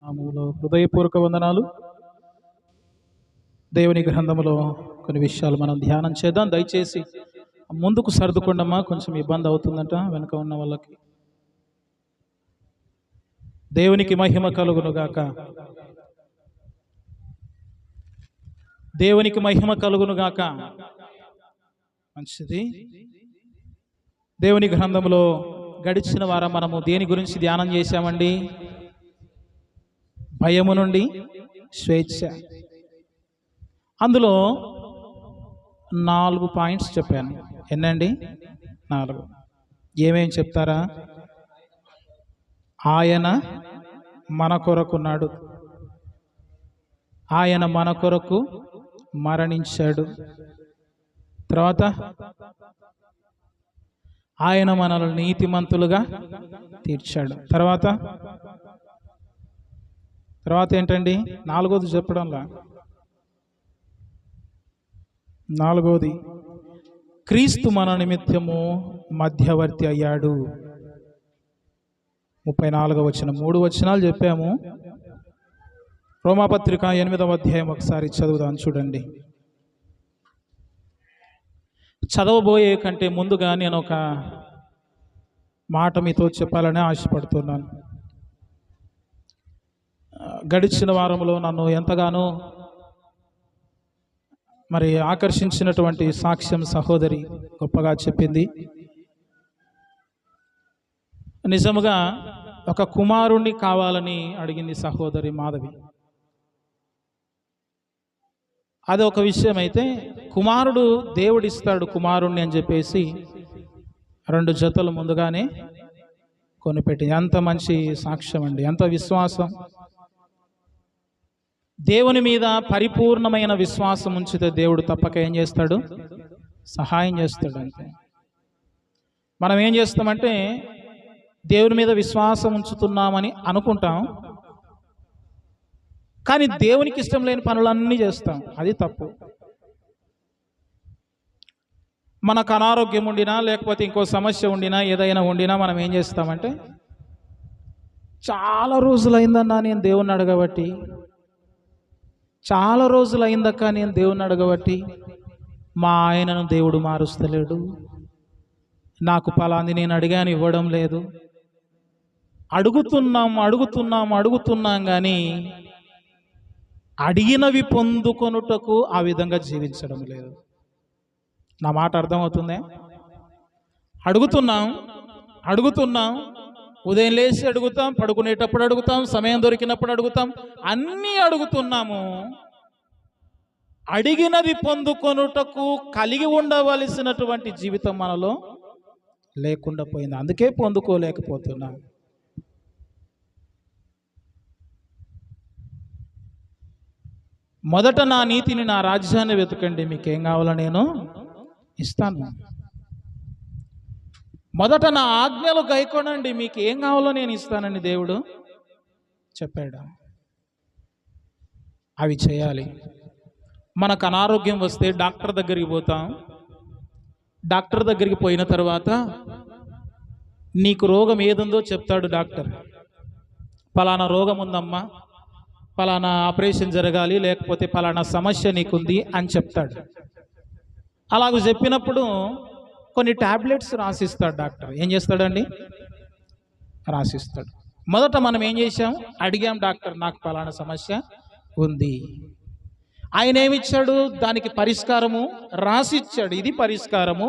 నామములో హృదయపూర్వక వందనాలు. దేవుని గ్రంథములో కొన్ని విషయాలు మనం ధ్యానం చేద్దాం. దయచేసి ముందుకు సర్దుకుండమ్మా, కొంచెం ఇబ్బంది అవుతుందంట వెనుక ఉన్న వాళ్ళకి. దేవునికి మహిమ కలుగును గాక. దేవునికి మహిమ కలుగును గాక. మంచిది. దేవుని గ్రంథంలో గడిచిన వారం మనము దేని గురించి ధ్యానం చేశామండి? భయము నుండి స్వేచ్ఛ. అందులో 4 పాయింట్స్ చెప్పాను. ఎన్నండి? 4. ఏమేం చెప్తారా? ఆయన మన కొరకున్నాడు, ఆయన మన కొరకు మరణించాడు, తర్వాత ఆయన మనల్ని నీతిమంతులుగా తీర్చాడు, తర్వాత ఏంటండి? 4వది చెప్పడంలా. 4వది, క్రీస్తు మన నిమిత్తము మధ్యవర్తి అయ్యాడు. 34వ వచనం. 3 వచనాలు చెప్పాము. రోమాపత్రిక 8వ అధ్యాయం ఒకసారి చదువుదాం, చూడండి. చదవబోయే కంటే ముందుగా నేను ఒక మాట మీతో చెప్పాలని ఆశపడుతున్నాను. గడిచిన వారంలో నన్ను ఎంతగానో ఆకర్షించినటువంటి సాక్ష్యం సహోదరి గొప్పగా చెప్పింది. నిజముగా ఒక కుమారుణ్ణి కావాలని అడిగింది సహోదరి మాధవి. అది ఒక విషయం అయితే, కుమారుడు దేవుడిస్తాడు కుమారుణ్ణి అని చెప్పేసి 2 జతలు ముందుగానే కొనిపెట్టింది. ఎంత మంచి సాక్ష్యం అండి, ఎంత విశ్వాసం! దేవుని మీద పరిపూర్ణమైన విశ్వాసం ఉంచితే దేవుడు తప్పక ఏం చేస్తాడు? సహాయం చేస్తాడు. అంతే. మనం ఏం చేస్తామంటే దేవుని మీద విశ్వాసం ఉంచుతున్నామని అనుకుంటాం, కానీ దేవునికి ఇష్టం లేని పనులన్నీ చేస్తాం. అది తప్పు. మనకు అనారోగ్యం ఉండినా, లేకపోతే ఇంకో సమస్య ఉండినా, ఏదైనా ఉండినా మనం ఏం చేస్తామంటే, చాలా రోజులైందన్నా నేను దేవుణ్ణి అడగబట్టి, చాలా రోజులైందక్క నేను దేవుణ్ణి అడగబట్టి, మా ఆయనను దేవుడు మారుస్తలేడు, నాకు పలాంది నేను అడిగాను ఇవ్వడం లేదు. అడుగుతున్నాం కానీ అడిగినవి పొందుకొనుటకు ఆ విధంగా జీవించడం లేదు. నా మాట అర్థమవుతుందే? అడుగుతున్నాం, ఉదయం లేచి అడుగుతాం, పడుకునేటప్పుడు అడుగుతాం, సమయం దొరికినప్పుడు అడుగుతాం, అన్నీ అడుగుతున్నాము. అడిగినది పొందుకొనుటకు కలిగి ఉండవలసినటువంటి జీవితం మనలో లేకుండా పోయింది. అందుకే పొందుకోలేకపోతున్నాం. మొదట నా నీతిని, నా రాజ్యాన్ని వెతకండి, మీకేం కావాలో నేను ఇస్తాను. మొదట నా ఆజ్ఞలు గైకొనండి, మీకు ఏం కావాలో నేను ఇస్తానని దేవుడు చెప్పాడు. అవి చేయాలి. మనకు అనారోగ్యం వస్తే డాక్టర్ దగ్గరికి పోతాం. డాక్టర్ దగ్గరికి పోయిన తర్వాత నీకు రోగం ఏదుందో చెప్తాడు డాక్టర్. పలానా రోగం ఉందమ్మా, పలానా ఆపరేషన్ జరగాలి, లేకపోతే పలానా సమస్య నీకుంది అని చెప్తాడు. అలాగ చెప్పినప్పుడు కొన్ని టాబ్లెట్స్ రాసిస్తాడు డాక్టర్. ఏం చేస్తాడండి? రాసిస్తాడు. మొదట మనం ఏం చేశాం? అడిగాం, డాక్టర్ నాకు పలానా సమస్య ఉంది. ఆయన ఏమిచ్చాడు? దానికి పరిష్కారము రాసిచ్చాడు. ఇది పరిష్కారము,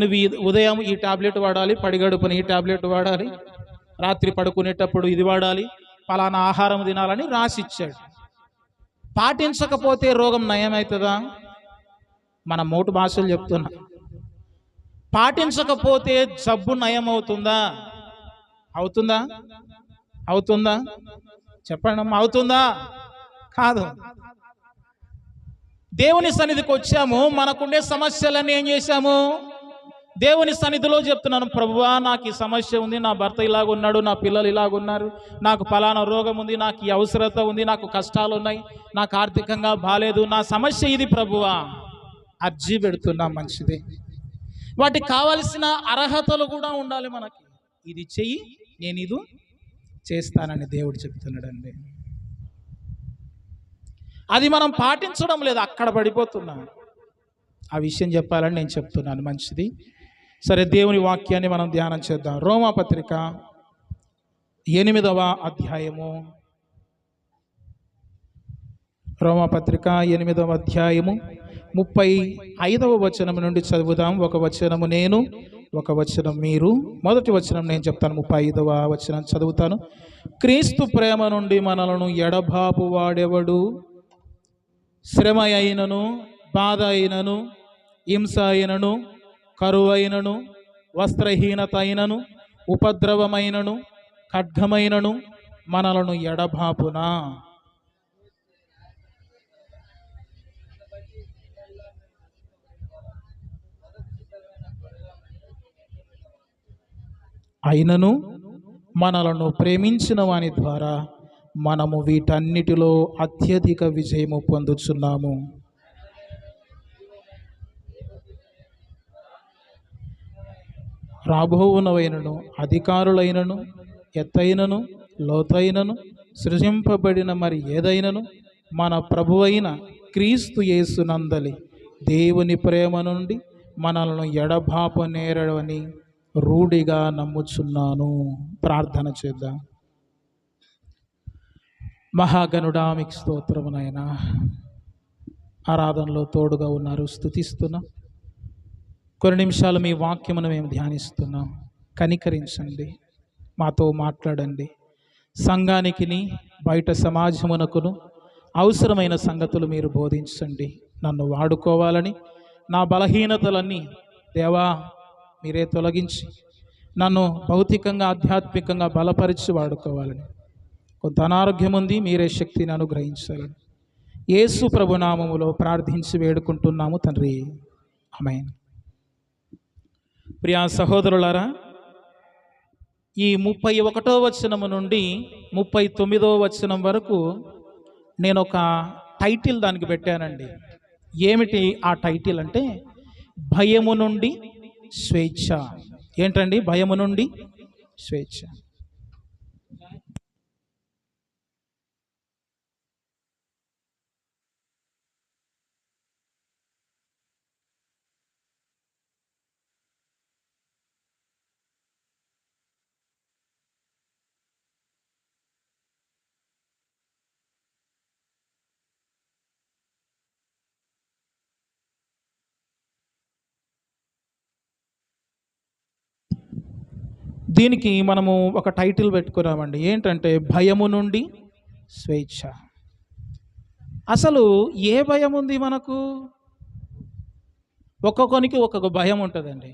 నువ్వు ఉదయం ఈ టాబ్లెట్ వాడాలి, పడిగడుపున ఈ టాబ్లెట్ వాడాలి, రాత్రి పడుకునేటప్పుడు ఇది వాడాలి, పలానా ఆహారం తినాలని రాసిచ్చాడు. పాటించకపోతే రోగం నయమవుతుందా? మన మోటు భాషలు చెప్తున్నా. పాటించకపోతే జబ్బు నయమవుతుందా? అవుతుందా? చెప్పండి అమ్మా, అవుతుందా? కాదు. దేవుని సన్నిధికి వచ్చాము, మనకుండే సమస్యలన్నీ ఏం చేశాము? దేవుని సన్నిధిలో చెప్తున్నాను, ప్రభువా నాకు ఈ సమస్య ఉంది, నా భర్త ఇలాగున్నాడు, నా పిల్లలు ఇలాగున్నారు, నాకు పలానా రోగం ఉంది, నాకు ఈ అవసరత ఉంది, నాకు కష్టాలు ఉన్నాయి, నాకు ఆర్థికంగా బాలేదు, నా సమస్య ఇది ప్రభువా. అర్జీ పెడుతున్నా, మంచిది. వాటికి కావలసిన అర్హతలు కూడా ఉండాలి మనకి. ఇది చెయ్యి, నేను ఇది చేస్తానని దేవుడు చెప్తున్నాడండి. అది మనం పాటించడం లేదు, అక్కడ పడిపోతున్నాం. ఆ విషయం చెప్పాలని నేను చెప్తున్నాను. మంచిది. సరే, దేవుని వాక్యాన్ని మనం ధ్యానం చేద్దాం. రోమాపత్రిక 8వ అధ్యాయము. రోమాపత్రిక 8వ అధ్యాయము 35వ వచనం నుండి చదువుదాం. ఒక వచనము నేను, ఒక వచనం మీరు. మొదటి వచనం నేను చెప్తాను, 35వ వచనం చదువుతాను. క్రీస్తు ప్రేమ నుండి మనలను ఎడబాపు వాడెవడు? శ్రమ అయినను, బాధ అయినను, హింస అయినను, కరువైనను, వస్త్రహీనత అయినను, ఉపద్రవమైనను, ఖడ్గమైనను మనలను ఎడబాపునా? అయినను మనలను ప్రేమించిన వాని ద్వారా మనము వీటన్నిటిలో అత్యధిక విజయము పొందుచున్నాము. రాబోవునవైనను, అధికారులైనను, ఎత్తైనను, లోతైనను, సృజింపబడిన మరి ఏదైనను మన ప్రభువైన క్రీస్తు యేసునందలి దేవుని ప్రేమ నుండి మనలను ఎడబాప నేరవని రూఢిగా నమ్ముచున్నాను. ప్రార్థన చేద్దాం. మహాగణుడా, మీకు స్తోత్రము నాయనా. ఆరాధనలో తోడుగా ఉన్నారు, స్తుతిస్తున్నాం. కొన్ని నిమిషాలు మీ వాక్యమును మేము ధ్యానిస్తున్నాం. కనికరించండి, మాతో మాట్లాడండి. సంఘానికిని బయట సమాజమునకును అవసరమైన సంగతులు మీరు బోధించండి. నన్ను వాడుకోవాలని, నా బలహీనతలన్నీ దేవా మీరే తొలగించి నన్ను భౌతికంగా ఆధ్యాత్మికంగా బలపరిచి వాడుకోవాలని, కొంత అనారోగ్యం ఉంది, మీరే శక్తిని అనుగ్రహించాలని యేసు ప్రభు నామములో ప్రార్థించి వేడుకుంటున్నాము తండ్రి, ఆమేన్. ప్రియా సహోదరులారా, ఈ 31వ వచనము నుండి 39వ వచనం వరకు నేను ఒక టైటిల్ దానికి పెట్టానండి. ఏమిటి ఆ టైటిల్ అంటే, భయము నుండి స్వేచ్ఛ. ఏంటండి భయము నుండి స్వేచ్ఛ? దీనికి మనము ఒక టైటిల్ పెట్టుకున్నామండి. ఏంటంటే భయము నుండి స్వేచ్ఛ. అసలు ఏ భయం ఉంది మనకు? ఒక్కొక్కరికి ఒక్కొక్క భయం ఉంటుందండి.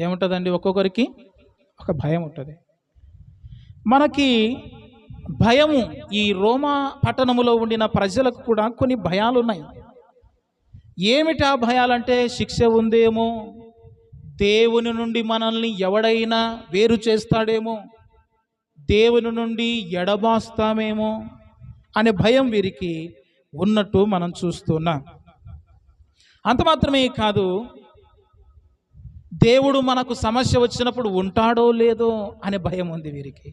ఏముంటుందండి? ఒక్కొక్కరికి ఒక భయం ఉంటుంది. మనకి భయము, ఈ రోమా పట్టణములో ఉండిన ప్రజలకు కూడా కొన్ని భయాలు ఉన్నాయి. ఏమిటి ఆ భయాలంటే, శిక్ష ఉందేమో, దేవుని నుండి మనల్ని ఎవడైనా వేరు చేస్తాడేమో, దేవుని నుండి ఎడబాస్తామేమో అనే భయం వీరికి ఉన్నట్టు మనం చూస్తున్నాం. అంత మాత్రమే కాదు, దేవుడు మనకు సమస్య వచ్చినప్పుడు ఉంటాడో లేదో అనే భయం ఉంది వీరికి.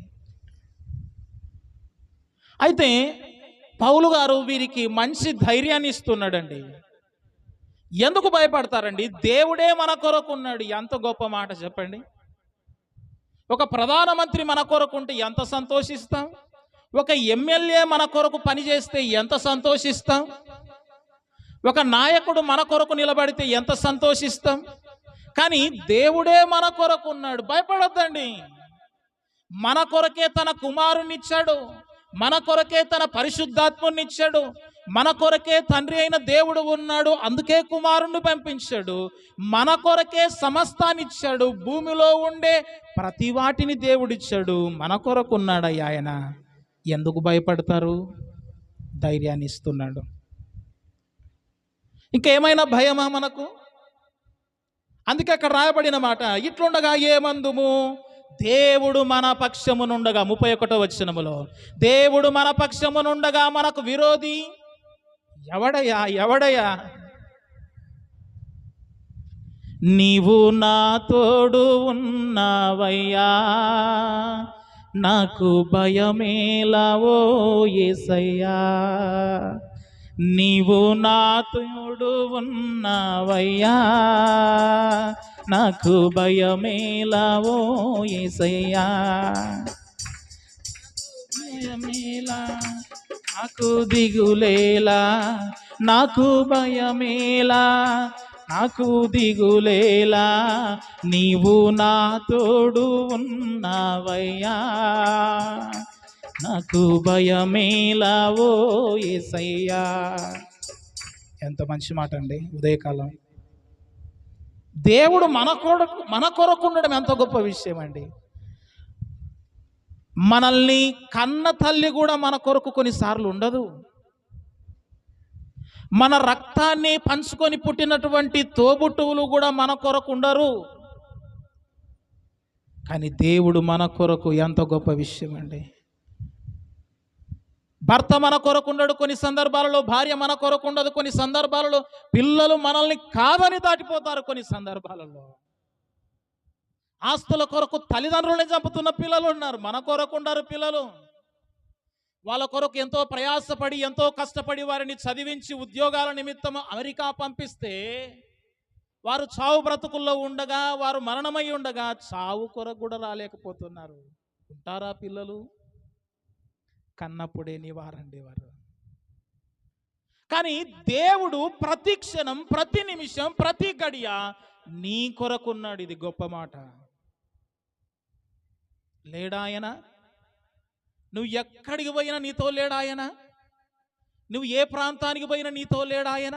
అయితే పౌలు గారు వీరికి మంచి ధైర్యాన్ని ఇస్తున్నాడండి. ఎందుకు భయపడతారండి? దేవుడే మన కొరకు ఉన్నాడు. ఎంత గొప్ప మాట చెప్పండి. ఒక ప్రధానమంత్రి మన కొరకు ఉంటే ఎంత సంతోషిస్తాం? ఒక ఎమ్మెల్యే మన కొరకు పనిచేస్తే ఎంత సంతోషిస్తాం? ఒక నాయకుడు మన కొరకు నిలబడితే ఎంత సంతోషిస్తాం? కానీ దేవుడే మన కొరకు ఉన్నాడు. భయపడొద్దండి. మన కొరకే తన కుమారునిచ్చాడు, మన కొరకే తన పరిశుద్ధాత్మనిచ్చాడు, మన కొరకే తండ్రి అయిన దేవుడు ఉన్నాడు, అందుకే కుమారుణ్ణి పంపించాడు. మన కొరకే సమస్తాన్ని ఇచ్చాడు, భూమిలో ఉండే ప్రతి వాటిని దేవుడిచ్చాడు. మన కొరకు ఉన్నాడయ్యా ఆయన. ఎందుకు భయపడతారు? ధైర్యాన్ని ఇస్తున్నాడు. ఇంకేమైనా భయమా మనకు? అందుకే అక్కడ రాయబడిన మాట, ఇట్లుండగా ఏమందుము, దేవుడు మన పక్షమునుండగా, 31వ వచనములో, దేవుడు మన పక్షమునుండగా మనకు విరోధి ఎవడయ్యా? ఎవడయ్యా? నీవు నా తోడు ఉన్నావయ్యా, నాకు భయమేలా ఓ యేసయ్యా. నీవు నా తోడు ఉన్నావయ్యా, నాకు భయమేలావో యేసయ్యా, భయమేలా, నాకు దిగులేలా, నాకు భయమేలా, నాకు దిగులేలా, నీవు నా తోడు ఉన్నావయ్యా, నాకు భయమేలావో యేసయ్యా. ఎంత మంచి మాట అండి. ఉదయకాలం దేవుడు మన కొరకు ఉండడం ఎంత గొప్ప విషయం అండి. మనల్ని కన్న తల్లి కూడా మన కొరకు కొన్నిసార్లు ఉండదు. మన రక్తాన్ని పంచుకొని పుట్టినటువంటి తోబుట్టువులు కూడా మన కొరకు ఉండరు. కానీ దేవుడు మన కొరకు ఎంత గొప్ప విషయం అండి. భర్త మన కొరకు ఉండడు కొన్ని సందర్భాలలో, భార్య మన కొరకు ఉండదు కొన్ని సందర్భాలలో, పిల్లలు మనల్ని కాదని దాటిపోతారు కొన్ని సందర్భాలలో. ఆస్తుల కొరకు తల్లిదండ్రులని చంపుతున్న పిల్లలు ఉన్నారు, మన కొరకు ఉండరు పిల్లలు. వాళ్ళ కొరకు ఎంతో ప్రయాసపడి ఎంతో కష్టపడి వారిని చదివించి ఉద్యోగాల నిమిత్తం అమెరికా పంపిస్తే వారు చావు బ్రతుకుల్లో ఉండగా, వారు మరణమై ఉండగా చావు కొరకు కూడా రాలేకపోతున్నారు. ఉంటారా పిల్లలు? కన్నప్పుడే నివారండి వారు. కానీ దేవుడు ప్రతి క్షణం, ప్రతి నిమిషం, ప్రతి గడియ నీ కొరకున్నాడు. ఇది గొప్ప మాట. లేడాయన? నువ్వు ఎక్కడికి పోయినా నీతో లేడాయన? నువ్వు ఏ ప్రాంతానికి పోయినా నీతో లేడాయన?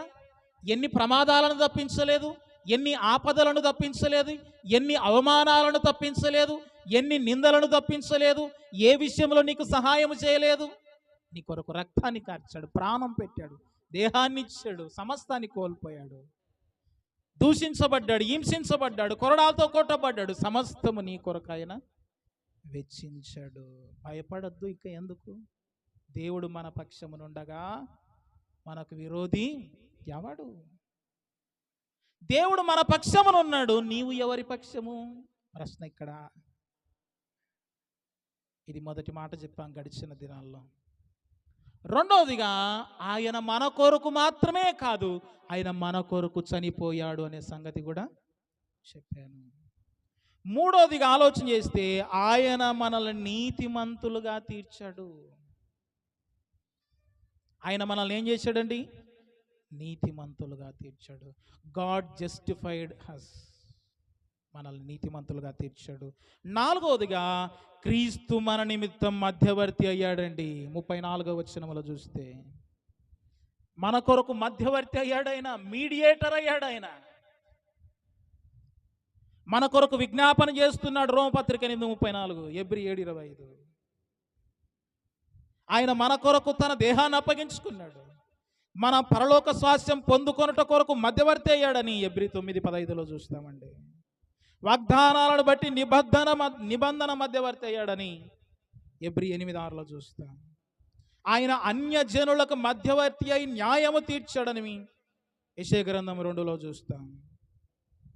ఎన్ని ప్రమాదాలను తప్పించలేదు, ఎన్ని ఆపదలను తప్పించలేదు, ఎన్ని అవమానాలను తప్పించలేదు, ఎన్ని నిందలను తప్పించలేదు, ఏ విషయంలో నీకు సహాయం చేయలేదు. నీ కొరకు రక్తాన్ని కార్చాడు, ప్రాణం పెట్టాడు, దేహాన్ని ఇచ్చాడు, సమస్తాన్ని కోల్పోయాడు, దూషించబడ్డాడు, హింసించబడ్డాడు, కొరడాలతో కొట్టబడ్డాడు. సమస్తము నీ కొరకు ఆయన వెచ్చించాడు. భయపడద్దు ఇక ఎందుకు. దేవుడు మన పక్షమునుండగా మనకు విరోధి ఎవడు? దేవుడు మన పక్షమునున్నాడు, నీవు ఎవరి పక్షము? ప్రశ్న ఇక్కడ. ఇది మొదటి మాట చెప్పాం గడిచిన దినాల్లో. రెండవదిగా, ఆయన మన కొరకు మాత్రమే కాదు, ఆయన మన కొరకు చనిపోయాడు అనే సంగతి కూడా చెప్పాను. మూడవదిగా ఆలోచన చేస్తే, ఆయన మనల్ని నీతిమంతులుగా తీర్చాడు. ఆయన మనల్ని ఏం చేశాడండి? నీతిమంతులుగా తీర్చాడు. God justified has. మనల్ని నీతిమంతులుగా తీర్చాడు. నాలుగవదిగా, క్రీస్తు మన నిమిత్తం మధ్యవర్తి అయ్యాడండి. 34వ వచనములో చూస్తే మన కొరకు మధ్యవర్తి అయ్యాడు ఆయన, మీడియేటర్ అయ్యాడు ఆయన. మన కొరకు విజ్ఞాపన చేస్తున్నాడు. రోమపత్రిక 8:34, ఎబ్రీ 7:25. ఆయన మన కొరకు తన దేహాన్ని అప్పగించుకున్నాడు. మన పరలోక స్వాస్థ్యం పొందుకొనుట కొరకు మధ్యవర్తి అయ్యాడని ఎబ్రీ 9:15లో చూస్తామండి. వాగ్దానాలను బట్టి నిబంధన మధ్యవర్తి అయ్యాడని ఎబ్రీ 8:6లో చూస్తాం. ఆయన అన్యజనులకు మధ్యవర్తి అయి న్యాయము తీర్చాడని యెషయా గ్రంథం 2లో చూస్తాం.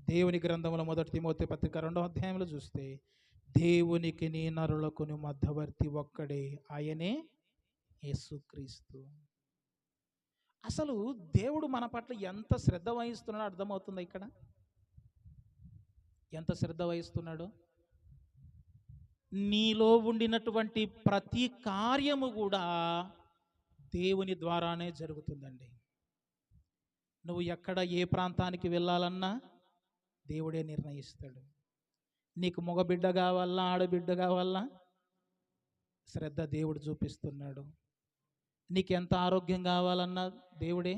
దేవుని గ్రంథంలో 1 తిమోతి పత్రిక 2వ అధ్యాయంలో చూస్తే, దేవునికి నీ నరులకు మధ్యవర్తి ఒక్కడే, ఆయనే యేసుక్రీస్తు. అసలు దేవుడు మన పట్ల ఎంత శ్రద్ధ వహిస్తున్నాడో అర్థమవుతుందా ఇక్కడ? ఎంత శ్రద్ధ వహిస్తున్నాడో. నీలో ఉండినటువంటి ప్రతి కార్యము కూడా దేవుని ద్వారానే జరుగుతుందండి. నువ్వు ఎక్కడ ఏ ప్రాంతానికి వెళ్ళాలన్నా దేవుడే నిర్ణయిస్తాడు. నీకు మగబిడ్డ కావాలా, ఆడబిడ్డ కావాలా, శ్రద్ధ దేవుడు చూపిస్తున్నాడు. నీకు ఎంత ఆరోగ్యం కావాలన్నా దేవుడే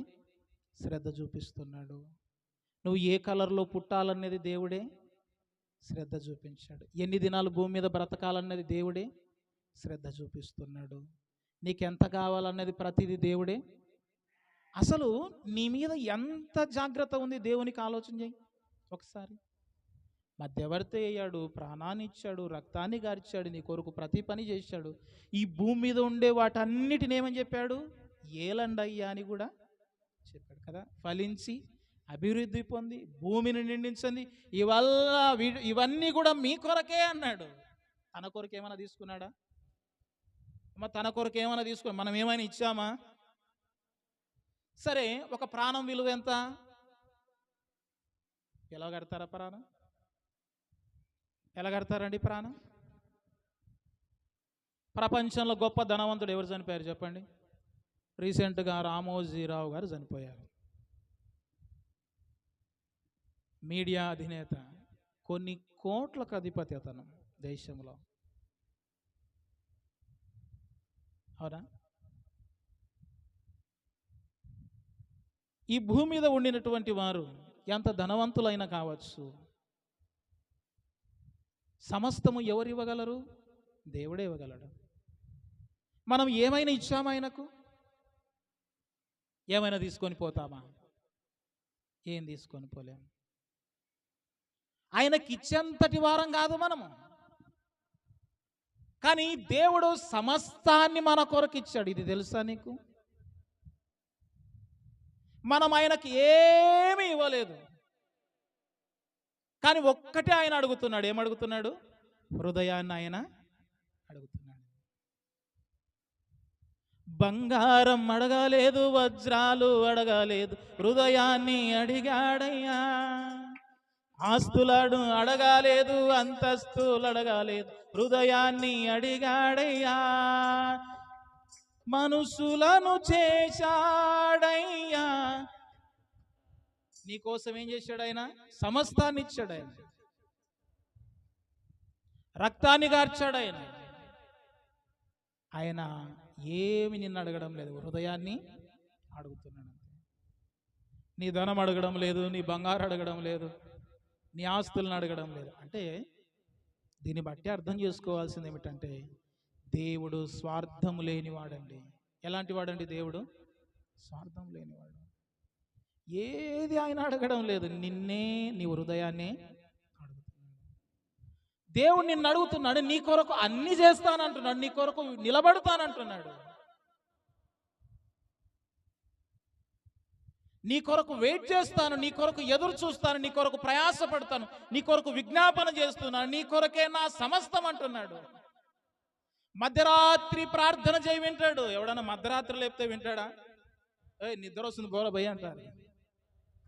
శ్రద్ధ చూపిస్తున్నాడు. నువ్వు ఏ కలర్లో పుట్టాలనేది దేవుడే శ్రద్ధ చూపించాడు. ఎన్ని దినాలు భూమి మీద బ్రతకాలన్నది దేవుడే శ్రద్ధ చూపిస్తున్నాడు. నీకెంత కావాలన్నది ప్రతిదీ దేవుడే. అసలు నీ మీద ఎంత జాగ్రత్త ఉంది దేవునికి ఆలోచన చేయి ఒకసారి. మధ్యవర్తి అయ్యాడు, ప్రాణాన్ని ఇచ్చాడు, రక్తాన్ని గార్చాడు, నీ కొరకు ప్రతి పని చేశాడు. ఈ భూమి మీద ఉండే వాటన్నిటిని ఏమని చెప్పాడు? ఏలండయ్యా అని కూడా చెప్పాడు కదా. ఫలించి అభివృద్ధి పొంది భూమిని నిండించండి, ఇవన్నీ కూడా మీ కొరకే అన్నాడు. తన కొరకు ఏమైనా తీసుకున్నాడా? తన కొరకు ఏమైనా తీసుకున్నా? మనం ఏమైనా ఇచ్చామా? సరే, ఒక ప్రాణం విలువ ఎంత? ఎలా కడతారా ప్రాణం? ఎలా కడతారండి ప్రాణం? ప్రపంచంలో గొప్ప ధనవంతుడు ఎవరు చనిపోయారు చెప్పండి? రీసెంట్గా రామోజీరావు గారు చనిపోయారు. మీడియా అధినేత, కొన్ని కోట్లకు అధిపతి అతను దేశంలో. అవునా? ఈ భూమి మీద ఉండినటువంటి వారు ఎంత ధనవంతులైనా కావచ్చు, సమస్తము ఎవరు ఇవ్వగలరు? దేవుడే ఇవ్వగలడు. మనం ఏమైనా ఇచ్చామా ఆయనకు? ఏమైనా తీసుకొని పోతామా? ఏం తీసుకొని పోలేము. ఆయనకి ఇచ్చేంతటి వారం కాదు మనము, కానీ దేవుడు సమస్తాన్ని మన కొరకు ఇచ్చాడు. ఇది తెలుసా నీకు? మనం ఆయనకి ఏమీ ఇవ్వలేదు, కానీ ఒక్కటే ఆయన అడుగుతున్నాడు. ఏమడుగుతున్నాడు? హృదయాన్ని ఆయన అడుగుతున్నాడు. బంగారం అడగలేదు, వజ్రాలు అడగలేదు, హృదయాన్ని అడిగాడయ్యా. ఆస్తులను అడగలేదు, అంతస్తులు అడగలేదు, హృదయాన్ని అడిగాడయ్యా. మనుషులను చేశాడయ్యా. నీకోసం ఏం చేశాడు ఆయన? సమస్తాన్ని ఇచ్చాడు ఆయన. రక్తాన్ని గార్చాడు ఆయన. ఆయన ఏమి నిన్ను అడగడం లేదు, హృదయాన్ని అడుగుతున్నాడు. నీ ధనం అడగడం లేదు, నీ బంగారు అడగడం లేదు, నీ ఆస్తులను అడగడం లేదు. అంటే దీన్ని బట్టి అర్థం చేసుకోవాల్సింది ఏమిటంటే, దేవుడు స్వార్థము లేనివాడండి. ఎలాంటి వాడండి దేవుడు? స్వార్థం లేనివాడు. ఏది ఆయన అడగడం లేదు, నిన్నే, నీ హృదయాన్ని అడుగుతున్నాడు. దేవుడు నిన్ను అడుగుతున్నాడు, నీ కొరకు అన్ని చేస్తానంటున్నాడు, నీ కొరకు నిలబడతానంటున్నాడు, నీ కొరకు వెయిట్ చేస్తాను, నీ కొరకు ఎదురు చూస్తాను, నీ కొరకు ప్రయాసపడతాను, నీ కొరకు విజ్ఞాపన చేస్తున్నాను, నీ కొరకే నా సమస్తం అంటున్నాడు. మధ్యరాత్రి ప్రార్థన చేయి వింటాడు. ఎవడన్నా మధ్యరాత్రి లేపితే వింటాడా? నిద్ర వస్తుంది గోల భయ అంటారు.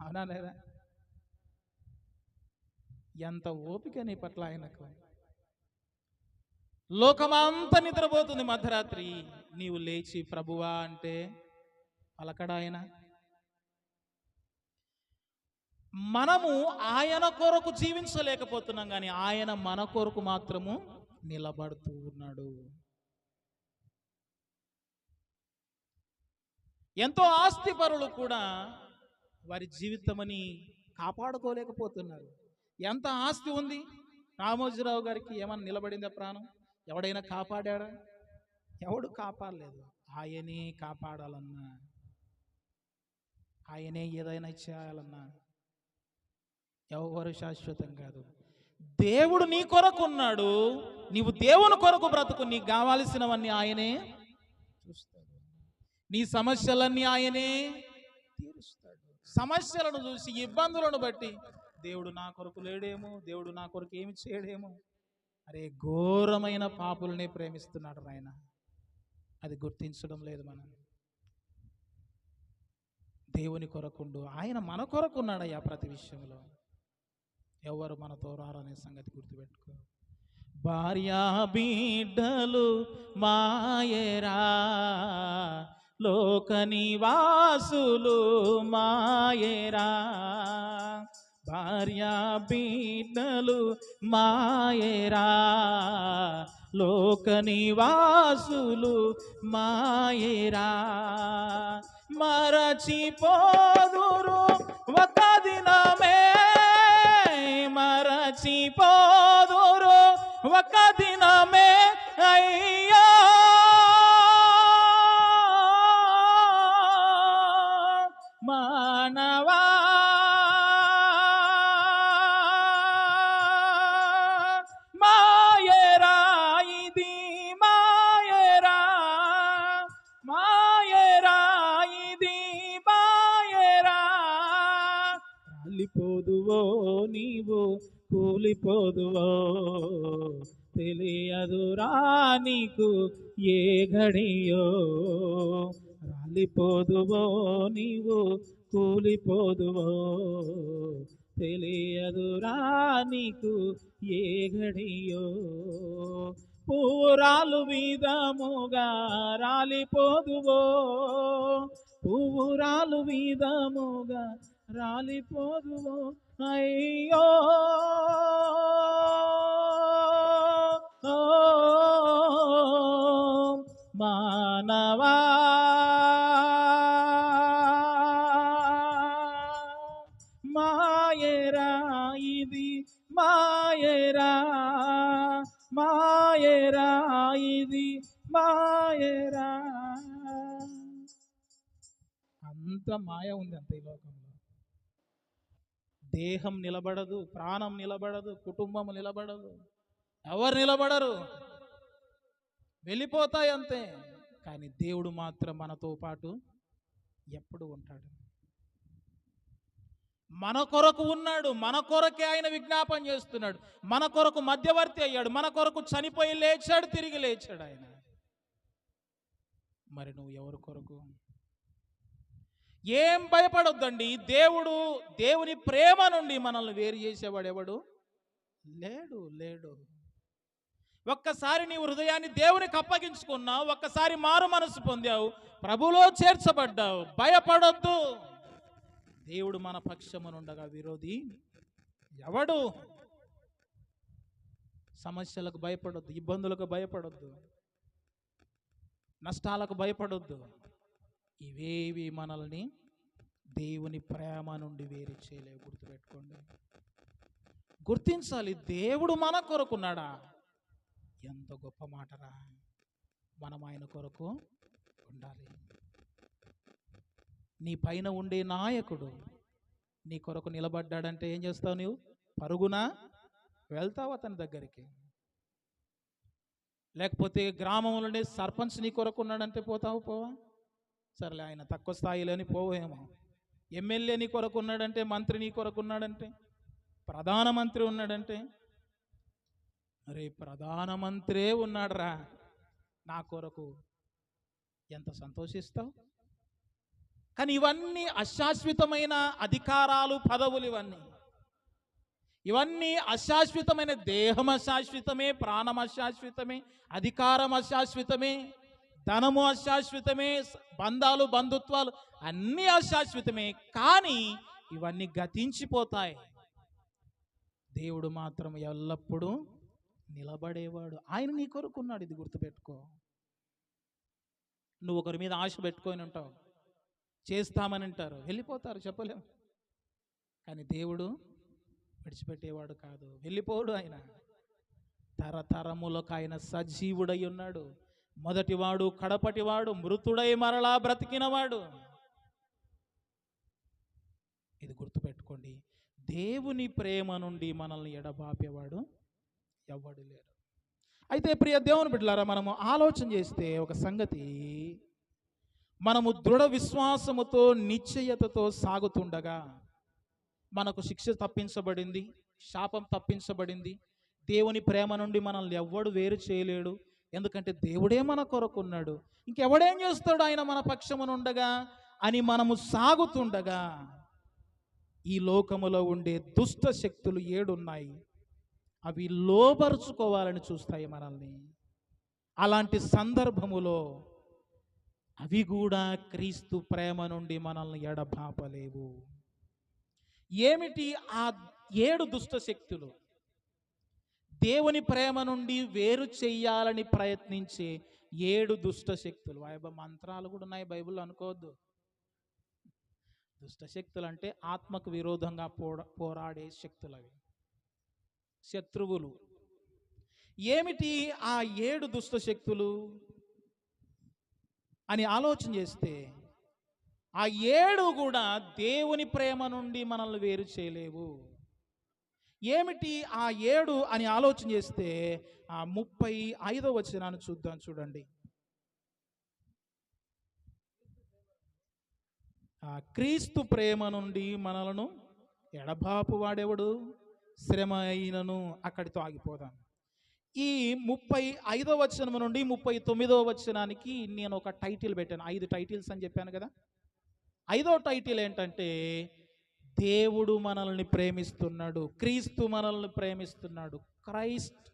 అవునా లేదా? ఎంత ఓపిక నీ పట్ల ఆయనకు. లోకమంతా నిద్రపోతుంది మధ్యరాత్రి, నీవు లేచి ప్రభువా అంటే పలకడా ఆయన? మనము ఆయన కొరకు జీవించలేకపోతున్నాం, కానీ ఆయన మన కొరకు మాత్రము నిలబడుతూ ఉన్నాడు. ఎంతో ఆస్తిపరులు కూడా వారి జీవితమని కాపాడుకోలేకపోతున్నారు. ఎంత ఆస్తి ఉంది, రామోజీరావు గారికి ఏమన్నా నిలబడిందా ప్రాణం? ఎవడైనా కాపాడాడా? ఎవడు కాపాడలేదు. ఆయనే కాపాడాలన్నా, ఆయనే ఏదైనా చేయాలన్నా ఎవరు శాశ్వతం కాదు. దేవుడు నీ కొరకు ఉన్నాడు, నీవు దేవుని కొరకు బ్రతుకు. నీకు కావాల్సినవన్నీ ఆయనే చూస్తాడు, నీ సమస్యలన్నీ ఆయనే తీరుస్తాడు. సమస్యలను చూసి, ఇబ్బందులను బట్టి దేవుడు నా కొరకు లేడేమో, దేవుడు నా కొరకు ఏమి చేయడేమో, అరే ఘోరమైన పాపులనే ప్రేమిస్తున్నాడు ఆయన. అది గుర్తించడం లేదు మనం. దేవుని కొరకుండు, ఆయన మన కొరకున్నాడయ్యా ప్రతి విషయంలో. ఎవరు మనతో రారనే సంగతి గుర్తుపెట్టుకో. భార్యా బిడ్డలు మాయేరా, లోక నివాసులు మాయేరా. భార్యా బిడ్డలు మాయేరా, లోక నివాసులు మాయేరా. మరచిపోదురు ఒక దినమే, మరచిపోదురు ఒక దినమే అయ్యా. మానవా మాయేరా, ఇది మాయేరా, మాయేరా, ఇది మాయేరా. రాలిపోదువో నీవు, కూలిపోదువో తెలియదురా నీకు ఏ ఘడియో. కుళ్ళిపోదువో నీవు, కూలిపోదువో, తెలియదురా నీకు ఏ గడియో. పువ్వురాలు విధముగా రాలిపోదువో, పువ్వురాలు విధముగా రాలిపోదువో. అయ్యో మానవా, మాయరా ఇది, మాయరా, మాయరా ఇది, మాయరా. అంత మాయ ఉంది అంత ఈ లోకంలో. దేహం నిలబడదు, ప్రాణం నిలబడదు, కుటుంబం నిలబడదు, ఎవరు నిలబడరు, వెళ్ళిపోతాయి అంతే. కానీ దేవుడు మాత్రం మనతో పాటు ఎప్పుడు ఉంటాడు. మన కొరకు ఉన్నాడు, మన కొరకే ఆయన విజ్ఞాపన చేస్తున్నాడు, మన కొరకు మధ్యవర్తి అయ్యాడు, మన కొరకు చనిపోయి లేచాడు, తిరిగి లేచాడు ఆయన. మరి నువ్వు ఎవరి కొరకు? ఏం భయపడొద్దండి. దేవుని ప్రేమ నుండి మనల్ని వేరు చేసేవాడు ఎవడు లేడు, లేడు. ఒక్కసారి నీ హృదయాన్ని దేవునికి అప్పగించుకున్నావు, ఒక్కసారి మారు మనసు పొందావు, ప్రభులో చేర్చబడ్డావు, భయపడొద్దు. దేవుడు మన పక్షమునుండగా విరోధి ఎవడు? సమస్యలకు భయపడొద్దు, ఇబ్బందులకు భయపడొద్దు, నష్టాలకు భయపడొద్దు. ఇవేవి మనల్ని దేవుని ప్రేమ నుండి వేరు చేయలేవు. గుర్తుపెట్టుకోండి, గుర్తించాలి. దేవుడు మన కొరకున్నాడా? ఎంత గొప్ప మాటరా. మనం ఆయన కొరకు ఉండాలి. నీ పైన ఉండే నాయకుడు నీ కొరకు నిలబడ్డాడంటే ఏం చేస్తావు? నువ్వు పరుగున వెళ్తావు అతని దగ్గరికి. లేకపోతే గ్రామంలోనే సర్పంచ్ నీ కొరకు ఉన్నాడంటే పోతావు, పోవా? సరేలే, ఆయన తక్కువ స్థాయిలోని పోవేమో. ఎమ్మెల్యే నీ కొరకు ఉన్నాడంటే, మంత్రి నీ కొరకు ఉన్నాడంటే, ప్రధానమంత్రి ఉన్నాడంటే, అరే ప్రధానమంత్రే ఉన్నాడురా నా కొరకు, ఎంత సంతోషిస్తావు. కానీ ఇవన్నీ అశాశ్వతమైన అధికారాలు, పదవులు, ఇవన్నీ అశాశ్వతమైన. దేహం అశాశ్వతమే, ప్రాణం అశాశ్వతమే, అధికారం అశాశ్వతమే, ధనము అశాశ్వతమే, బంధాలు, బంధుత్వాలు అన్నీ అశాశ్వతమే. కానీ ఇవన్నీ గతించిపోతాయి. దేవుడు మాత్రం ఎల్లప్పుడూ నిలబడేవాడు. ఆయన నీ కొరకున్నాడు. ఇది గుర్తుపెట్టుకో. నువ్వు ఒకరి మీద ఆశ పెట్టుకొని ఉంటావు, చేస్తామని అంటారు, వెళ్ళిపోతారు, చెప్పలేము. కానీ దేవుడు విడిచిపెట్టేవాడు కాదు, వెళ్ళిపోడు. ఆయన తరతరములకు ఆయన సజీవుడై ఉన్నాడు. మొదటివాడు, కడపటివాడు, మృతుడై మరలా బ్రతికినవాడు. ఇది గుర్తుపెట్టుకోండి. దేవుని ప్రేమ నుండి మనల్ని ఎడబాపేవాడు ఎవ్వడు లేరు. అయితే ప్రియ దేవుని బిడ్డలారా, మనము ఆలోచన చేస్తే ఒక సంగతి, మనము దృఢ విశ్వాసముతో నిశ్చయతతో సాగుతుండగా మనకు శిక్ష తప్పించబడింది, శాపం తప్పించబడింది. దేవుని ప్రేమ నుండి మనల్ని ఎవ్వడు వేరు చేయలేడు. ఎందుకంటే దేవుడే మన కొరకు ఉన్నాడు. ఇంకెవడేం చేస్తాడు ఆయన మన పక్షమునుండగా అని మనము సాగుతుండగా ఈ లోకములో ఉండే దుష్ట శక్తులు 7 ఉన్నాయి. అవి లోబరుచుకోవాలని చూస్తాయి మనల్ని. అలాంటి సందర్భములో అవి కూడా క్రీస్తు ప్రేమ నుండి మనల్ని ఎడబాపలేవు. ఏమిటి ఆ 7 దుష్ట శక్తులు? దేవుని ప్రేమ నుండి వేరు చెయ్యాలని ప్రయత్నించే 7 దుష్ట శక్తులు. మంత్రాలు కూడా ఉన్నాయి బైబిల్లో అనుకోవద్దు. దుష్ట శక్తులు అంటే ఆత్మకు విరోధంగా పోరాడే శక్తులు, అవి శత్రువులు. ఏమిటి ఆ 7 దుష్ట శక్తులు అని ఆలోచన చేస్తే, ఆ 7 కూడా దేవుని ప్రేమ నుండి మనల్ని వేరు చేయలేవు. ఏమిటి ఆ 7 అని ఆలోచన చేస్తే, ఆ 35వ వచనాన్ని చూద్దాం. చూడండి. ఆ క్రీస్తు ప్రేమ నుండి మనలను ఎడబాపు వాడెవడు? శ్రమ అయినను, అక్కడితో ఆగిపోదాం. ఈ 35వ వచనం నుండి 39వ వచనానికి నేను ఒక టైటిల్ పెట్టాను. 5 టైటిల్స్ అని చెప్పాను కదా. 5వ టైటిల్ ఏంటంటే, దేవుడు మనల్ని ప్రేమిస్తున్నాడు, క్రీస్తు మనల్ని ప్రేమిస్తున్నాడు. Christ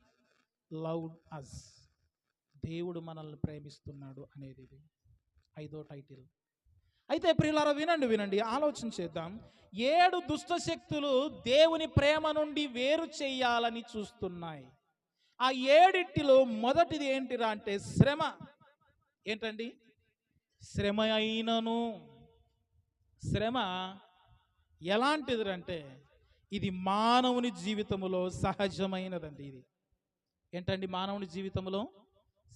loved us. దేవుడు మనల్ని ప్రేమిస్తున్నాడు అనేది ఇది 5వ టైటిల్. అయితే ప్రియులారా, వినండి వినండి, ఆలోచన చేద్దాం. 7 దుష్ట శక్తులు దేవుని ప్రేమ నుండి వేరు చేయాలని చూస్తున్నాయి. ఆ 7టిలో మొదటిది ఏంటిరా అంటే శ్రమ. ఏంటండి? శ్రమ అయినను. శ్రమ ఎలాంటిది అంటే, ఇది మానవుని జీవితంలో సహజమైనదండి. ఇది ఏంటండి? మానవుని జీవితంలో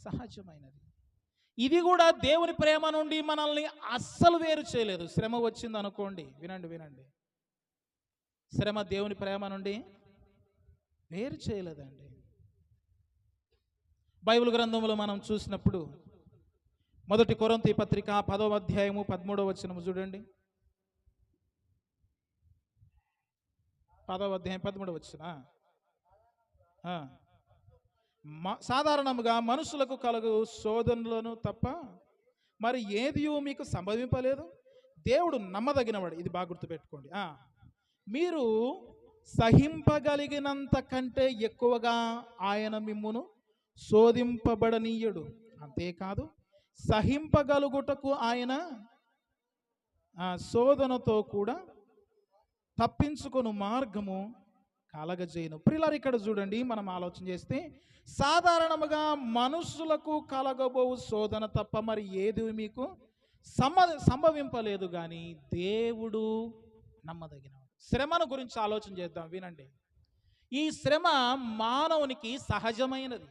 సహజమైనది. ఇది కూడా దేవుని ప్రేమ నుండి మనల్ని అస్సలు వేరు చేయలేదు. శ్రమ వచ్చింది అనుకోండి, వినండి వినండి, శ్రమ దేవుని ప్రేమ నుండి వేరు చేయలేదండి. బైబిల్ గ్రంథంలో మనం చూసినప్పుడు 1 కొరింథీ పత్రిక 10వ అధ్యాయము 13వ వచనం చూడండి. 10వ అధ్యాయం 13వ వచనం. సాధారణముగా మనుషులకు కలుగు శోధనలను తప్ప మరి ఏదియూ మీకు సంభవింపలేదు. దేవుడు నమ్మదగినవాడు. ఇది బాగా గుర్తుపెట్టుకోండి. మీరు సహింపగలిగినంత కంటే ఎక్కువగా ఆయన మిమ్మును శోధింపబడనీయుడు. అంతేకాదు, సహింపగలుగుటకు ఆయన శోధనతో కూడా తప్పించుకొను మార్గము కలగజేయను. ప్రియులారా, ఇక్కడ చూడండి, మనం ఆలోచన చేస్తే సాధారణముగా మనుషులకు కలగబోవు శోధన తప్ప మరి ఏది మీకు సంభవింపలేదు, కానీ దేవుడు నమ్మదగినవాడు. శ్రమను గురించి ఆలోచన చేద్దాం, వినండి. ఈ శ్రమ మానవునికి సహజమైనది.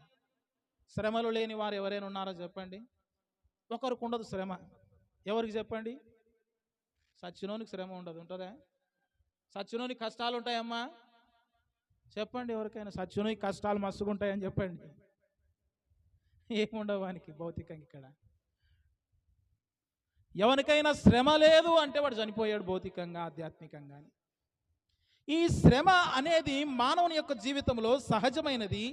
శ్రమలు లేని వారు ఎవరైనా ఉన్నారో చెప్పండి. ఒకరికి ఉండదు శ్రమ. ఎవరికి చెప్పండి? సచ్చినోనికి శ్రమ ఉండదు. ఉంటుందా? సచ్చినోనికి కష్టాలు ఉంటాయమ్మా? చెప్పండి ఎవరికైనా. సచ్చినోనికి కష్టాలు మస్తుగుంటాయని చెప్పండి. ఏముండవు వానికి భౌతికంగా. ఇక్కడ ఎవరికైనా శ్రమ లేదు అంటే వాడు చనిపోయాడు భౌతికంగా, ఆధ్యాత్మికంగా. ఈ శ్రమ అనేది మానవుని యొక్క జీవితంలో సహజమైనది.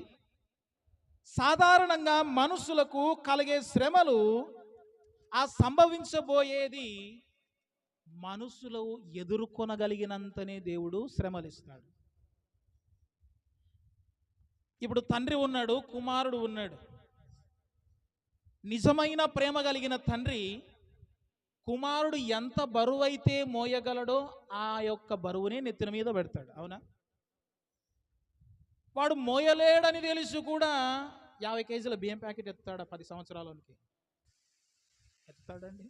సాధారణంగా మనుషులకు కలిగే శ్రమలు, ఆ సంభవించబోయేది మనుషులు ఎదుర్కొనగలిగినంతనే దేవుడు శ్రమలు ఇస్తాడు. ఇప్పుడు తండ్రి ఉన్నాడు, కుమారుడు ఉన్నాడు. నిజమైన ప్రేమ కలిగిన తండ్రి కుమారుడు ఎంత బరువైతే మోయగలడో ఆ యొక్క బరువునే నెత్తిన మీద పెడతాడు. అవునా? వాడు మోయలేడని తెలిసి కూడా 50 కేజీల బియ్యం ప్యాకెట్ ఎత్తాడు 10 సంవత్సరాలకి. ఎత్తాడండి?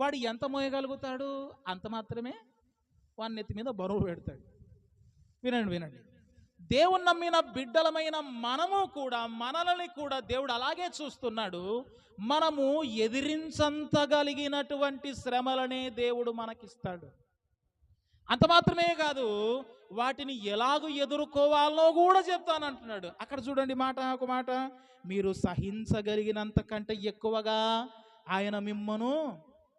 వాడు ఎంత మోయగలుగుతాడు అంత మాత్రమే వాడి నెత్తి మీద బరువు పెడతాడు. వినండి వినండి, దేవుని నమ్మిన బిడ్డలమైన మనము కూడా, మనల్ని కూడా దేవుడు అలాగే చూస్తున్నాడు. మనము ఎదిరించగలిగినటువంటి శ్రమలనే దేవుడు మనకిస్తాడు. అంత మాత్రమే కాదు, వాటిని ఎలాగూ ఎదుర్కోవాలో కూడా చెప్తానంటున్నాడు. అక్కడ చూడండి, ఒక మాట, మీరు సహించగలిగినంత కంటే ఎక్కువగా ఆయన మిమ్మను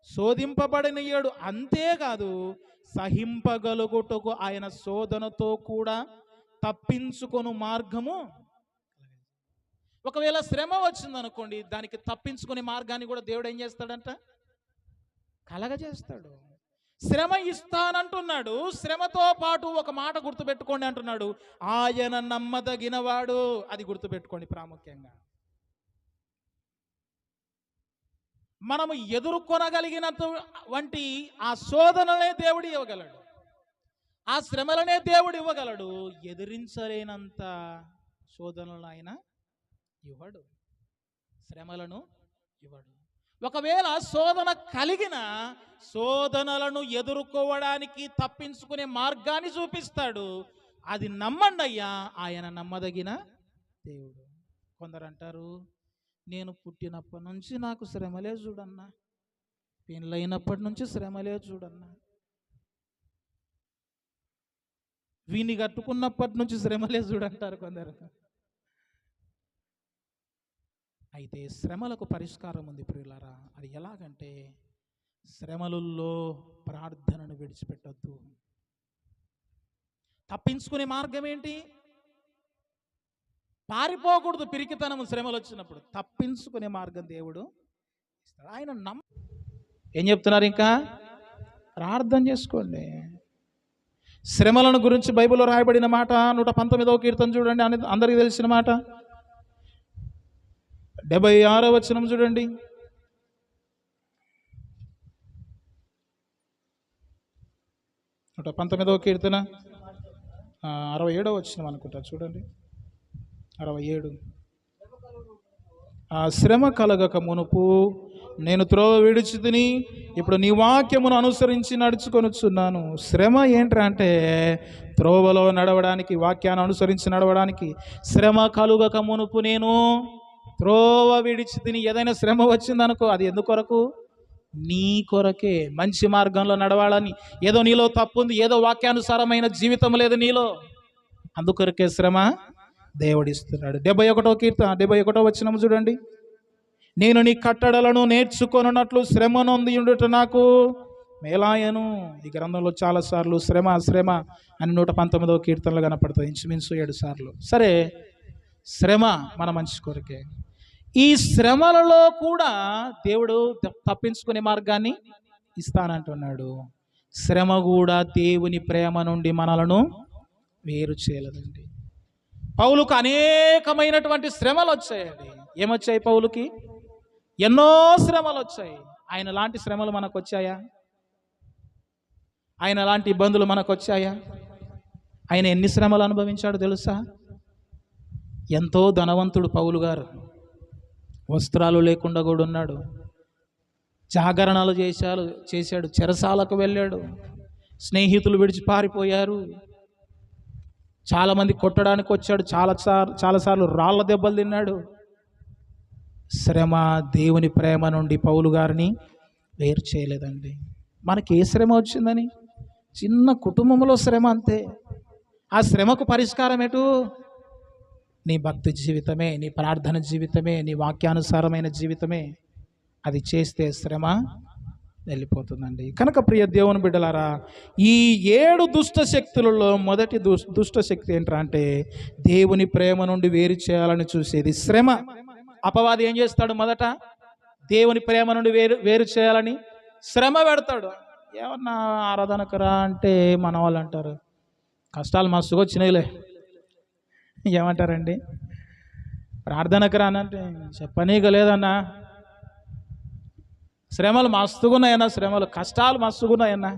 శోధింపబడనీయడు. అంతేకాదు, సహింపగలుగుటకు ఆయన శోధనతో కూడా తప్పించుకొను మార్గము. ఒకవేళ శ్రమ వచ్చిందనుకోండి, దానికి తప్పించుకునే మార్గాన్ని కూడా దేవుడు ఏం చేస్తాడంట? కలగజేస్తాడు. శ్రమ ఇస్తానంటున్నాడు. శ్రమతో పాటు ఒక మాట గుర్తుపెట్టుకోండి అంటున్నాడు, ఆయన నమ్మదగినవాడు. అది గుర్తుపెట్టుకోండి ప్రాముఖ్యంగా. మనము ఎదుర్కొనగలిగినటువంటి ఆ శోధనలే దేవుడు ఇవ్వగలడు, ఆ శ్రమలనే దేవుడు ఇవ్వగలడు. ఎదిరించలేనంత శోధనలు ఆయన ఇవ్వడు, శ్రమలను ఇవ్వడు. ఒకవేళ శోధన కలిగిన శోధనలను ఎదుర్కోవడానికి తప్పించుకునే మార్గాన్ని చూపిస్తాడు. అది నమ్మండి అయ్యా, ఆయన నమ్మదగిన దేవుడు. కొందరు అంటారు, నేను పుట్టినప్పటి నుంచి నాకు శ్రమలే చూడన్నా, పెళ్ళైనప్పటి నుంచి శ్రమలే చూడన్నా, వీని కట్టుకున్నప్పటి నుంచి శ్రమలే చూడంటారు కొందరు. అయితే శ్రమలకు పరిష్కారం ఉంది ప్రియులారా. అది ఎలాగంటే, శ్రమలలో ప్రార్థనను విడిచిపెట్టొద్దు. తప్పించుకునే మార్గం ఏంటి? పారిపోకూడదు పిరికితనం శ్రమలు వచ్చినప్పుడు, తప్పించుకునే మార్గం దేవుడు ఇస్తాడు. ఆయన ఏం చెప్తున్నారు ఇంకా? ప్రార్థన చేసుకోండి. శ్రమలను గురించి బైబిల్లో రాయబడిన మాట 119వ కీర్తన చూడండి, అందరికీ తెలిసిన మాట. 76వ వచనం చూడండి. 119వ కీర్తన 67వ వచనం అనుకుంటా, చూడండి. 67. ఆ శ్రమ కలగక మునుపు నేను త్రోవ విడిచి తిని ఇప్పుడు నీ వాక్యమును అనుసరించి నడుచుకొనుచున్నాను. శ్రమ ఏంటంటే త్రోవలో నడవడానికి, వాక్యాన్ని అనుసరించి నడవడానికి శ్రమ కలుగక మునుపు నేను త్రోవ విడిచి తిని. ఏదైనా శ్రమ వచ్చిందనుకో, అది ఎందుకొరకు? నీ కొరకే. మంచి మార్గంలో నడవాలని. ఏదో నీలో తప్పు ఉంది, ఏదో వాక్యానుసారమైన జీవితం లేదు నీలో, అందుకొరకే శ్రమ దేవుడిస్తున్నాడు. 71వ కీర్తన 71వ వచనం చూడండి. నేను నీ కట్టడలను నేర్చుకొనున్నట్లు శ్రమ నొంది ఉండుట నాకు మేలాయను. ఈ గ్రంథంలో చాలాసార్లు శ్రమ శ్రమ అని 119వ కీర్తనలు కనపడుతుంది, ఇంచుమించు 7 సార్లు. సరే, శ్రమ మన మంచి కొరకే. ఈ శ్రమలలో కూడా దేవుడు తప్పించుకునే మార్గాన్ని ఇస్తానంటున్నాడు. శ్రమ కూడా దేవుని ప్రేమ నుండి మనలను వేరు చేయలేదండి. పౌలుకు అనేకమైనటువంటి శ్రమలు వచ్చాయండి. ఏమొచ్చాయి పౌలుకి? ఎన్నో శ్రమలు వచ్చాయి. ఆయన లాంటి శ్రమలు మనకు వచ్చాయా? ఆయన లాంటి ఇబ్బందులు మనకు వచ్చాయా? ఆయన ఎన్ని శ్రమలు అనుభవించాడు తెలుసా? ఎంతో ధనవంతుడు పౌలు గారు. వస్త్రాలు లేకుండా కూడా ఉన్నాడు. జాగరణాలు చేశాడు. చెరసాలకు వెళ్ళాడు. స్నేహితులు విడిచి పారిపోయారు. చాలామంది కొట్టడానికి వచ్చాడు. చాలాసార్లు రాళ్ల దెబ్బలు తిన్నాడు. శ్రమ దేవుని ప్రేమ నుండి పౌలు గారిని వేరు చేయలేదండి. మనకి ఏ శ్రమ వచ్చిందని? చిన్న కుటుంబంలో శ్రమ, అంతే. ఆ శ్రమకు పరిష్కారం ఎటు? నీ భక్తి జీవితమే, నీ ప్రార్థన జీవితమే, నీ వాక్యానుసారమైన జీవితమే. అది చేస్తే శ్రమ వెళ్ళిపోతుందండి. కనుక ప్రియ దేవుని బిడ్డలారా, ఈ 7 దుష్ట శక్తులలో మొదటి దుష్ట శక్తి ఏంటంటే దేవుని ప్రేమ నుండి వేరు చేయాలని చూసేది శ్రమ. అపవాది ఏం చేస్తాడు? మొదట దేవుని ప్రేమ నుండి వేరు చేయాలని శ్రమ పెడతాడు. ఏమన్నా ఆరాధనకు రా అంటే మన వాళ్ళు అంటారు, కష్టాలు మస్తుగా వచ్చినాయిలే. ఏమంటారండి? ప్రార్థనకు రానంటే చెప్పనీక లేదన్నా, శ్రమలు మస్తుగున్నాయన్నా, కష్టాలు మస్తుగున్నాయన్నా.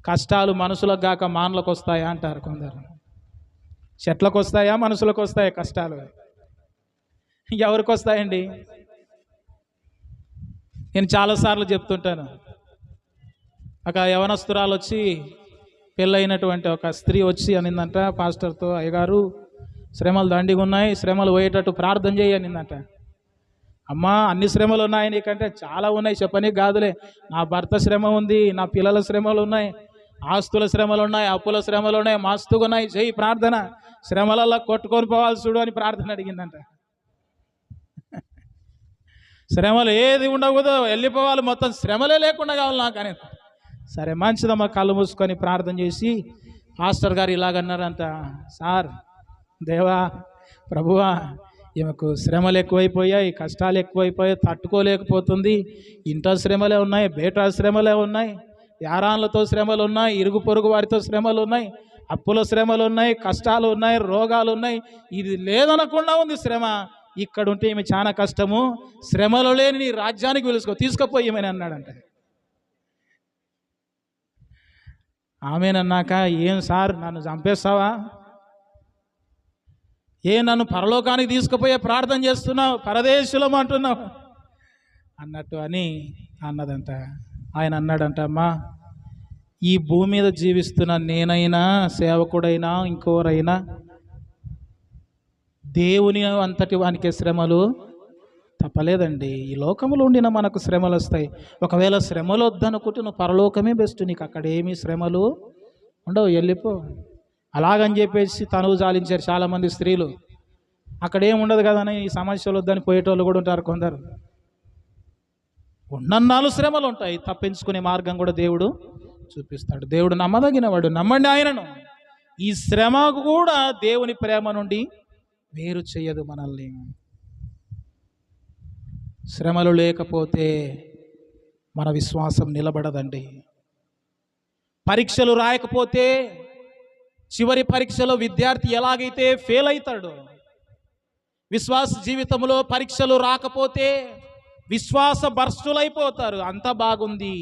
కష్టాలు మనుషులకు గాక మానలకు వస్తాయా అంటారు కొందరు. చెట్లకు వస్తాయా, మనుషులకు వస్తాయా కష్టాలు? ఎవరికి వస్తాయండి? నేను చాలాసార్లు చెప్తుంటాను. ఒక యవనస్తురాలు వచ్చి, పెళ్ళైనటువంటి ఒక స్త్రీ వచ్చి అనిందంట పాస్టర్తో, అయ్యగారు శ్రమలు దండిగా ఉన్నాయి, శ్రమలు పోయేటట్టు ప్రార్థన చేయి అనిందంట. అమ్మా, అన్ని శ్రమలు ఉన్నాయి నీకంటే? చాలా ఉన్నాయి, చెప్పని కాదులే. నా భర్త శ్రమ ఉంది, నా పిల్లల శ్రమలు ఉన్నాయి, ఆస్తుల శ్రమలు ఉన్నాయి, అప్పుల శ్రమలు ఉన్నాయి, మస్తుగా ఉన్నాయి, చెయ్యి ప్రార్థన. శ్రమలలో కొట్టుకొని పోవాలి చూడు అని ప్రార్థన అడిగిందంట. శ్రమలు ఏది ఉండకూడదు, వెళ్ళిపోవాలి, మొత్తం శ్రమలే లేకుండా కావాలి నాకు అని. సరే మంచిదమ్మా, కళ్ళు మూసుకొని ప్రార్థన చేసి పాస్టర్ గారు ఇలాగన్నారంట, సార్, దేవా, ప్రభువా, ఈమెకు శ్రమలు ఎక్కువైపోయాయి, కష్టాలు ఎక్కువైపోయాయి, తట్టుకోలేకపోతుంది. ఇంట్లో శ్రమలే ఉన్నాయి, బయట శ్రమలే ఉన్నాయి, యారాన్లతో శ్రమలు ఉన్నాయి, ఇరుగు పొరుగు వారితో శ్రమలు ఉన్నాయి, అప్పుల శ్రమలు ఉన్నాయి, కష్టాలు ఉన్నాయి, రోగాలు ఉన్నాయి. ఇది లేదనకుండా ఉంది శ్రమ. ఇక్కడ ఉంటే ఈమె చాలా కష్టము, శ్రమలు లేని నీ రాజ్యానికి తీసుకుపోయి ఏమని అన్నాడంట. ఆమెనన్నాక, ఏం సార్ నన్ను చంపేస్తావా? నన్ను పరలోకానికి తీసుకుపోయే ప్రార్థన చేస్తున్నావు, పరదేశులం అంటున్నావు అన్నట్టు అని అన్నదంట. ఆయన అన్నాడంట, అమ్మా, ఈ భూమి మీద జీవిస్తున్న నేనైనా, సేవకుడైనా, ఇంకోరైనా దేవుని అంతటి వానికి శ్రమలు తప్పలేదండి. ఈ లోకంలో ఉండిన మనకు శ్రమలు వస్తాయి. ఒకవేళ శ్రమలు వద్దనుకుంటే నువ్వు పరలోకమే బెస్ట్, నీకు అక్కడేమీ శ్రమలు ఉండవు, వెళ్ళిపో. అలాగని చెప్పేసి తనువు జాలించారు చాలామంది స్త్రీలు. అక్కడేం ఉండదు కదని ఈ సమస్యలు వద్దని పోయేటోళ్ళు కూడా ఉంటారు కొందరు. ఉన్నన్నాళ్ళు శ్రమలు ఉంటాయి, తప్పించుకునే మార్గం కూడా దేవుడు చూపిస్తాడు. దేవుడు నమ్మదగినవాడు, నమ్మండి ఆయనను. ఈ శ్రమ కూడా దేవుని ప్రేమ నుండి వేరు చేయదు మనల్ని. శ్రమలు లేకపోతే మన విశ్వాసం నిలబడదండి. పరీక్షలు రాయకపోతే చివరి పరీక్షలో విద్యార్థి ఎలాగైతే ఫెయిల్ అవుతాడో, విశ్వాస జీవితంలో పరీక్షలు రాకపోతే విశ్వాస భ్రష్టులైపోతారు. అంతా బాగుంది,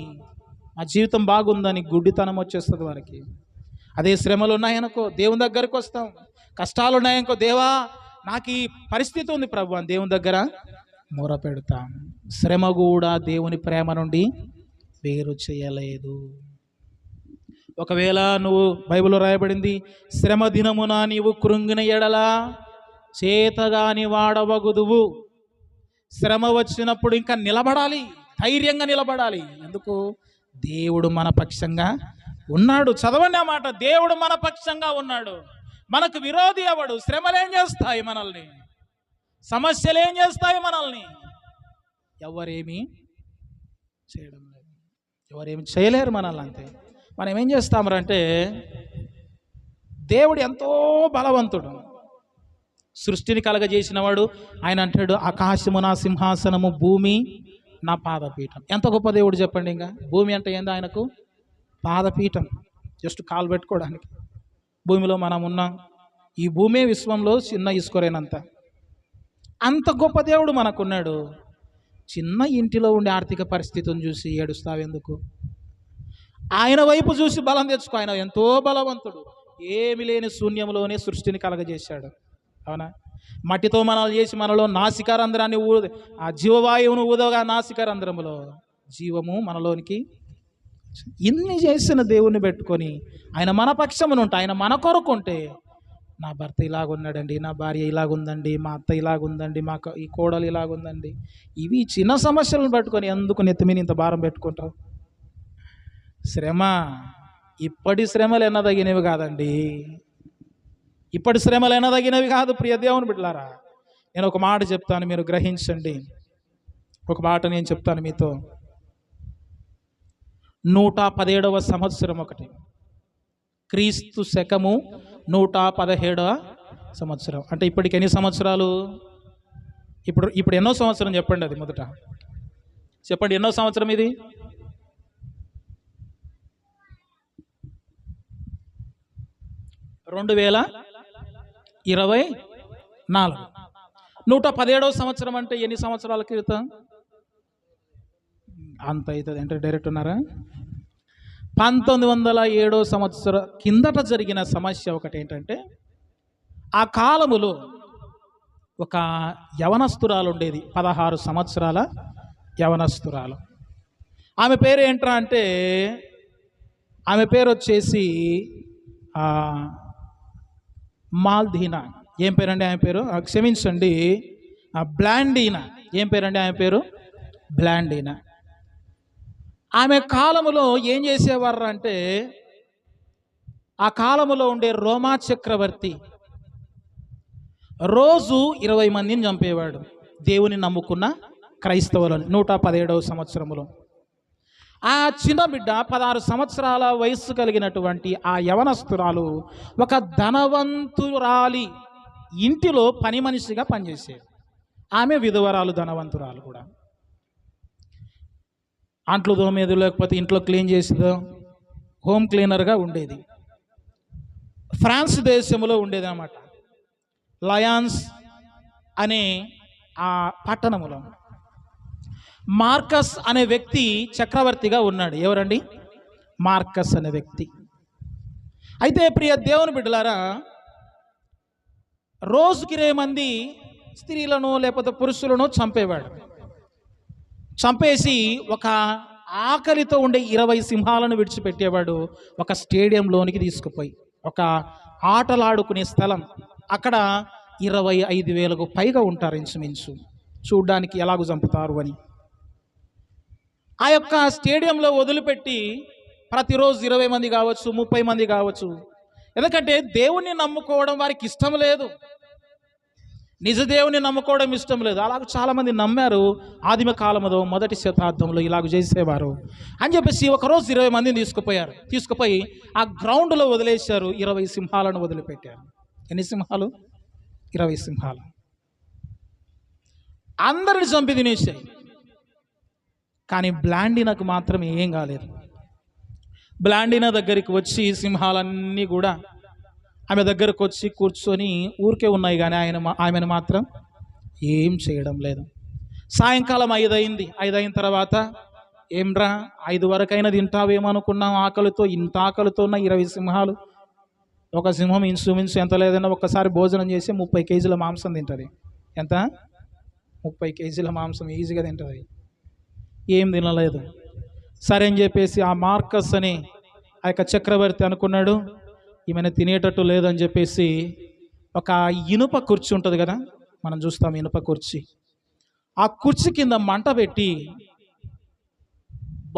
ఆ జీవితం బాగుందని గుడ్డితనం వచ్చేస్తుంది వారికి. అదే శ్రమలు ఉన్నాయనుకో దేవుని దగ్గరికి వస్తాం, కష్టాలు ఉన్నాయనుకో దేవా నాకు ఈ పరిస్థితి ఉంది ప్రభు అని దేవుని దగ్గర మొర పెడతాం. శ్రమ కూడా దేవుని ప్రేమ నుండి వేరు చేయలేదు. ఒకవేళ నువ్వు బైబిల్లో రాయబడింది, శ్రమ దినమున నీవు కృంగిన ఎడలా చేతగాని వాడవగుదువు. శ్రమ వచ్చినప్పుడు ఇంకా నిలబడాలి, ధైర్యంగా నిలబడాలి. ఎందుకు? దేవుడు మన పక్షంగా ఉన్నాడు. చదవండి ఆ మాట, దేవుడు మన పక్షంగా ఉన్నాడు. మనకు విరోధి ఎవడు? శ్రమలు ఏం చేస్తాయి మనల్ని? సమస్యలు ఏం చేస్తాయి మనల్ని? ఎవరేమీ చేయడం లేదు, ఎవరేమి చేయలేరు మనల్ని. అంతే. మనం ఏం చేస్తామంటే, దేవుడు ఎంతో బలవంతుడు, సృష్టిని కలగజేసిన వాడు. ఆయన అంటాడు, ఆకాశము నా సింహాసనము, భూమి నా పాదపీఠం. ఎంత గొప్ప దేవుడు చెప్పండి. ఇంకా భూమి అంటే ఏందో ఆయనకు పాదపీఠం, జస్ట్ కాలు పెట్టుకోవడానికి. భూమిలో మనం ఉన్నాం, ఈ భూమే విశ్వంలో చిన్న ఇసుకొరేనంత. అంత గొప్ప దేవుడు మనకున్నాడు. చిన్న ఇంటిలో ఉండే ఆర్థిక పరిస్థితిని చూసి ఏడుస్తావెందుకు? ఆయన వైపు చూసి బలం తెచ్చుకో. ఆయన ఎంతో బలవంతుడు. ఏమి లేని శూన్యంలోనే సృష్టిని కలగజేశాడు. అవునా? మట్టితో మనల్ని చేసి మనలో నాసికారంధ్రాన్ని ఆ జీవవాయువును ఊదగా నాసికారంధ్రములో జీవము మనలోనికి. ఇన్ని చేసిన దేవుణ్ణి పెట్టుకొని ఆయన మన పక్షమునుంటే, ఆయన మన కొరకు ఉంటే, నా భర్త ఇలాగున్నాడండి, నా భార్య ఇలాగుందండి, మా అత్త ఇలాగుందండి, ఈ కోడలు ఇలాగుందండి, ఇవి చిన్న సమస్యలను పట్టుకొని ఎందుకు నెత్తిమీద ఇంత భారం పెట్టుకుంటావు? శ్రమ ఇప్పటి శ్రమలు ఎన్నదగినవి కాదండి, ఇప్పటి శ్రమలు ఎన్నదగినవి కాదు. ప్రియ దేవుని బిడ్డలారా, నేను ఒక మాట చెప్తాను, మీరు గ్రహించండి. ఒక మాట నేను చెప్తాను మీతో. 117వ సంవత్సరం ఒకటి, క్రీస్తు శకము 117వ సంవత్సరం. అంటే ఇప్పటికి ఎన్ని సంవత్సరాలు? ఇప్పుడు ఎన్నో సంవత్సరం చెప్పండి. అది మొదట చెప్పండి, ఎన్నో సంవత్సరం ఇది? 2024. 117వ సంవత్సరం అంటే ఎన్ని సంవత్సరాల క్రితం? అంత అవుతుంది అంటే డైరెక్ట్ ఉన్నారా? 1907వ సంవత్సరం కిందట జరిగిన సమస్య ఒకటి ఏంటంటే, ఆ కాలములో ఒక యవనస్తురాలు ఉండేది, 16 సంవత్సరాల యవనస్తురాలు. ఆమె పేరు ఏంట్రా అంటే, ఆమె పేరు వచ్చేసి మాల్దీనా. ఏం పేరండి ఆమె పేరు? క్షమించండి, బ్లాండీనా. ఏం పేరండి ఆమె పేరు? బ్లాండీనా. ఆమె కాలములో ఏం చేసేవారు అంటే, ఆ కాలములో ఉండే రోమా చక్రవర్తి రోజు 20 మందిని చంపేవాడు, దేవుని నమ్ముకున్న క్రైస్తవులను. 117వ సంవత్సరములో ఆ చిన్న బిడ్డ 16 సంవత్సరాల వయస్సు కలిగినటువంటి ఆ యవనస్తురాలు ఒక ధనవంతురాలి ఇంటిలో పని మనిషిగా పనిచేసేది. ఆమె విధవరాలు, ధనవంతురాలు కూడా. అంట్లు దోమేది, లేకపోతే ఇంట్లో క్లీన్ చేసేదో, హోమ్ క్లీనర్గా ఉండేది. ఫ్రాన్స్ దేశంలో ఉండేది అన్నమాట, లయాన్స్ అనే ఆ పట్టణములో. మార్కస్ అనే వ్యక్తి చక్రవర్తిగా ఉన్నాడు. ఎవరండి? మార్కస్ అనే వ్యక్తి. అయితే ప్రియ దేవుని బిడ్డలారా, రోజుకి 20 మంది స్త్రీలను లేకపోతే పురుషులను చంపేవాడు. చంపేసి ఒక ఆకలితో ఉండే 20 సింహాలను విడిచిపెట్టేవాడు ఒక స్టేడియంలోనికి తీసుకుపోయి. ఒక ఆటలాడుకునే స్థలం, అక్కడ 25,000కు పైగా ఉంటారు ఇంచుమించు, చూడ్డానికి ఎలాగూ చంపుతారు అని. ఆ యొక్క స్టేడియంలో వదిలిపెట్టి ప్రతిరోజు 20 మంది కావచ్చు, 30 మంది కావచ్చు. ఎందుకంటే దేవుణ్ణి నమ్ముకోవడం వారికి ఇష్టం లేదు. నిజ దేవుని నమ్ముకోవడం ఇష్టం లేదు. అలాగ చాలామంది నమ్మారు. ఆదిమ కాలంలో మొదటి శతాబ్దంలో ఇలాగ చేసేవారు అని చెప్పేసి ఒకరోజు 20 మందిని తీసుకుపోయి ఆ గ్రౌండ్లో వదిలేశారు. 20 సింహాలను వదిలిపెట్టారు. ఎన్ని సింహాలు? 20 సింహాలు. అందరిని చంపి తినేసాయి. కానీ బ్లాండినాకు మాత్రం ఏం కాలేదు. బ్లాండినా దగ్గరికి వచ్చి సింహాలన్నీ కూడా ఆమె దగ్గరకు వచ్చి కూర్చొని ఊరికే ఉన్నాయి, కానీ ఆమెను మాత్రం ఏం చేయడం లేదు. సాయంకాలం 5 అయింది. 5 అయిన తర్వాత, ఏమ్రా 5 వరకైనా తింటావేమనుకున్నాం, ఆకలితో ఇంత ఆకలితో ఉన్న 20 సింహాలు. ఒక సింహం ఇన్సుమిన్స్ ఎంత లేదన్నా ఒక్కసారి భోజనం చేసి 30 కేజీల మాంసం తింటుంది. ఎంత? 30 కేజీల మాంసం ఈజీగా తింటుంది. ఏం తినలేదు. సరే అని చెప్పేసి ఆ మార్కస్ అని ఆ యొక్క చక్రవర్తి అనుకున్నాడు, ఈమెను తినేటట్టు లేదని చెప్పేసి ఒక ఇనుప కుర్చీ ఉంటుంది కదా, మనం చూస్తాం ఇనుప కుర్చీ. ఆ కుర్చీ కింద మంట పెట్టి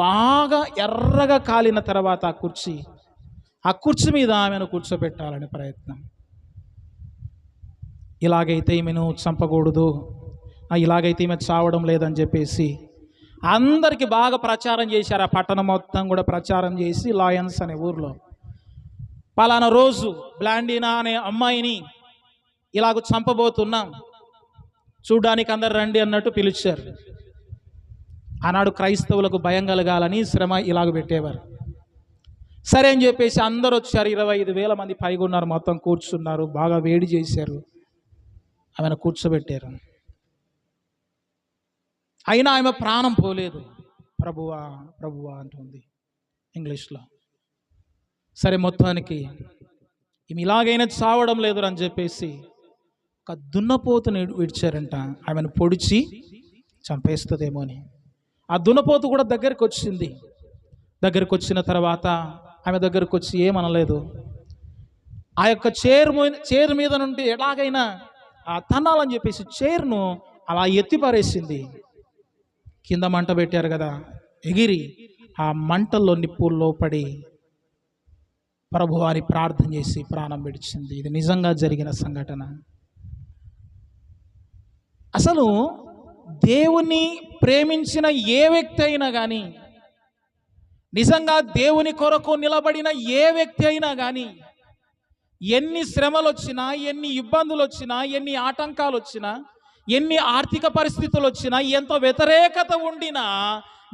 బాగా ఎర్రగా కాలిన తర్వాత ఆ కుర్చీ మీద ఆమెను కూర్చోబెట్టాలని ప్రయత్నం. ఇలాగైతే ఈమెను చంపకూడదు, ఇలాగైతే ఈమె చావడం లేదని చెప్పేసి అందరికీ బాగా ప్రచారం చేశారు. ఆ పట్టణం మొత్తం కూడా ప్రచారం చేసి లాయన్స్ అనే ఊర్లో పలానా రోజు బ్లాండినా అనే అమ్మాయిని ఇలాగ చంపబోతున్నాం, చూడ్డానికి అందరు రండి అన్నట్టు పిలిచారు. ఆనాడు క్రైస్తవులకు భయం కలగాలని శ్రమ ఇలాగ పెట్టేవారు. సరే అని చెప్పేసి అందరూ వచ్చారు. 25,000 మంది పైగా ఉన్నారు. మొత్తం కూర్చున్నారు. బాగా వేడి చేశారు. ఆమెను కూర్చోబెట్టారు. అయినా ఆమె ప్రాణం పోలేదు. ప్రభువా ప్రభువా అంటుంది ఇంగ్లీష్లో. సరే మొత్తానికి ఈమె ఇలాగైనా చావడం లేదు అని చెప్పేసి ఒక దున్నపోతుని విడిచారంట. ఆమెను పొడిచి చంపేస్తుందేమో అని. ఆ దున్నపోతు కూడా దగ్గరికి వచ్చింది. దగ్గరికి వచ్చిన తర్వాత ఆమె దగ్గరకు వచ్చి ఏమనలేదు. ఆ యొక్క చైర్ మీద నుండి ఎలాగైనా తన్నాలని చెప్పేసి చైర్ను అలా ఎత్తిపారేసింది. కింద మంట పెట్టారు కదా, ఎగిరి ఆ మంటల్లో నిప్పుల్లో పడి ప్రభువాని ప్రార్థన చేసి ప్రాణం విడిచింది. ఇది నిజంగా జరిగిన సంఘటన. అసలు దేవుని ప్రేమించిన ఏ వ్యక్తి అయినా కానీ, నిజంగా దేవుని కొరకు నిలబడిన ఏ వ్యక్తి అయినా కానీ, ఎన్ని శ్రమలు వచ్చినా, ఎన్ని ఇబ్బందులు వచ్చినా, ఎన్ని ఆటంకాలు వచ్చినా, ఎన్ని ఆర్థిక పరిస్థితులు వచ్చినా, ఎంత వ్యతిరేకత ఉండినా,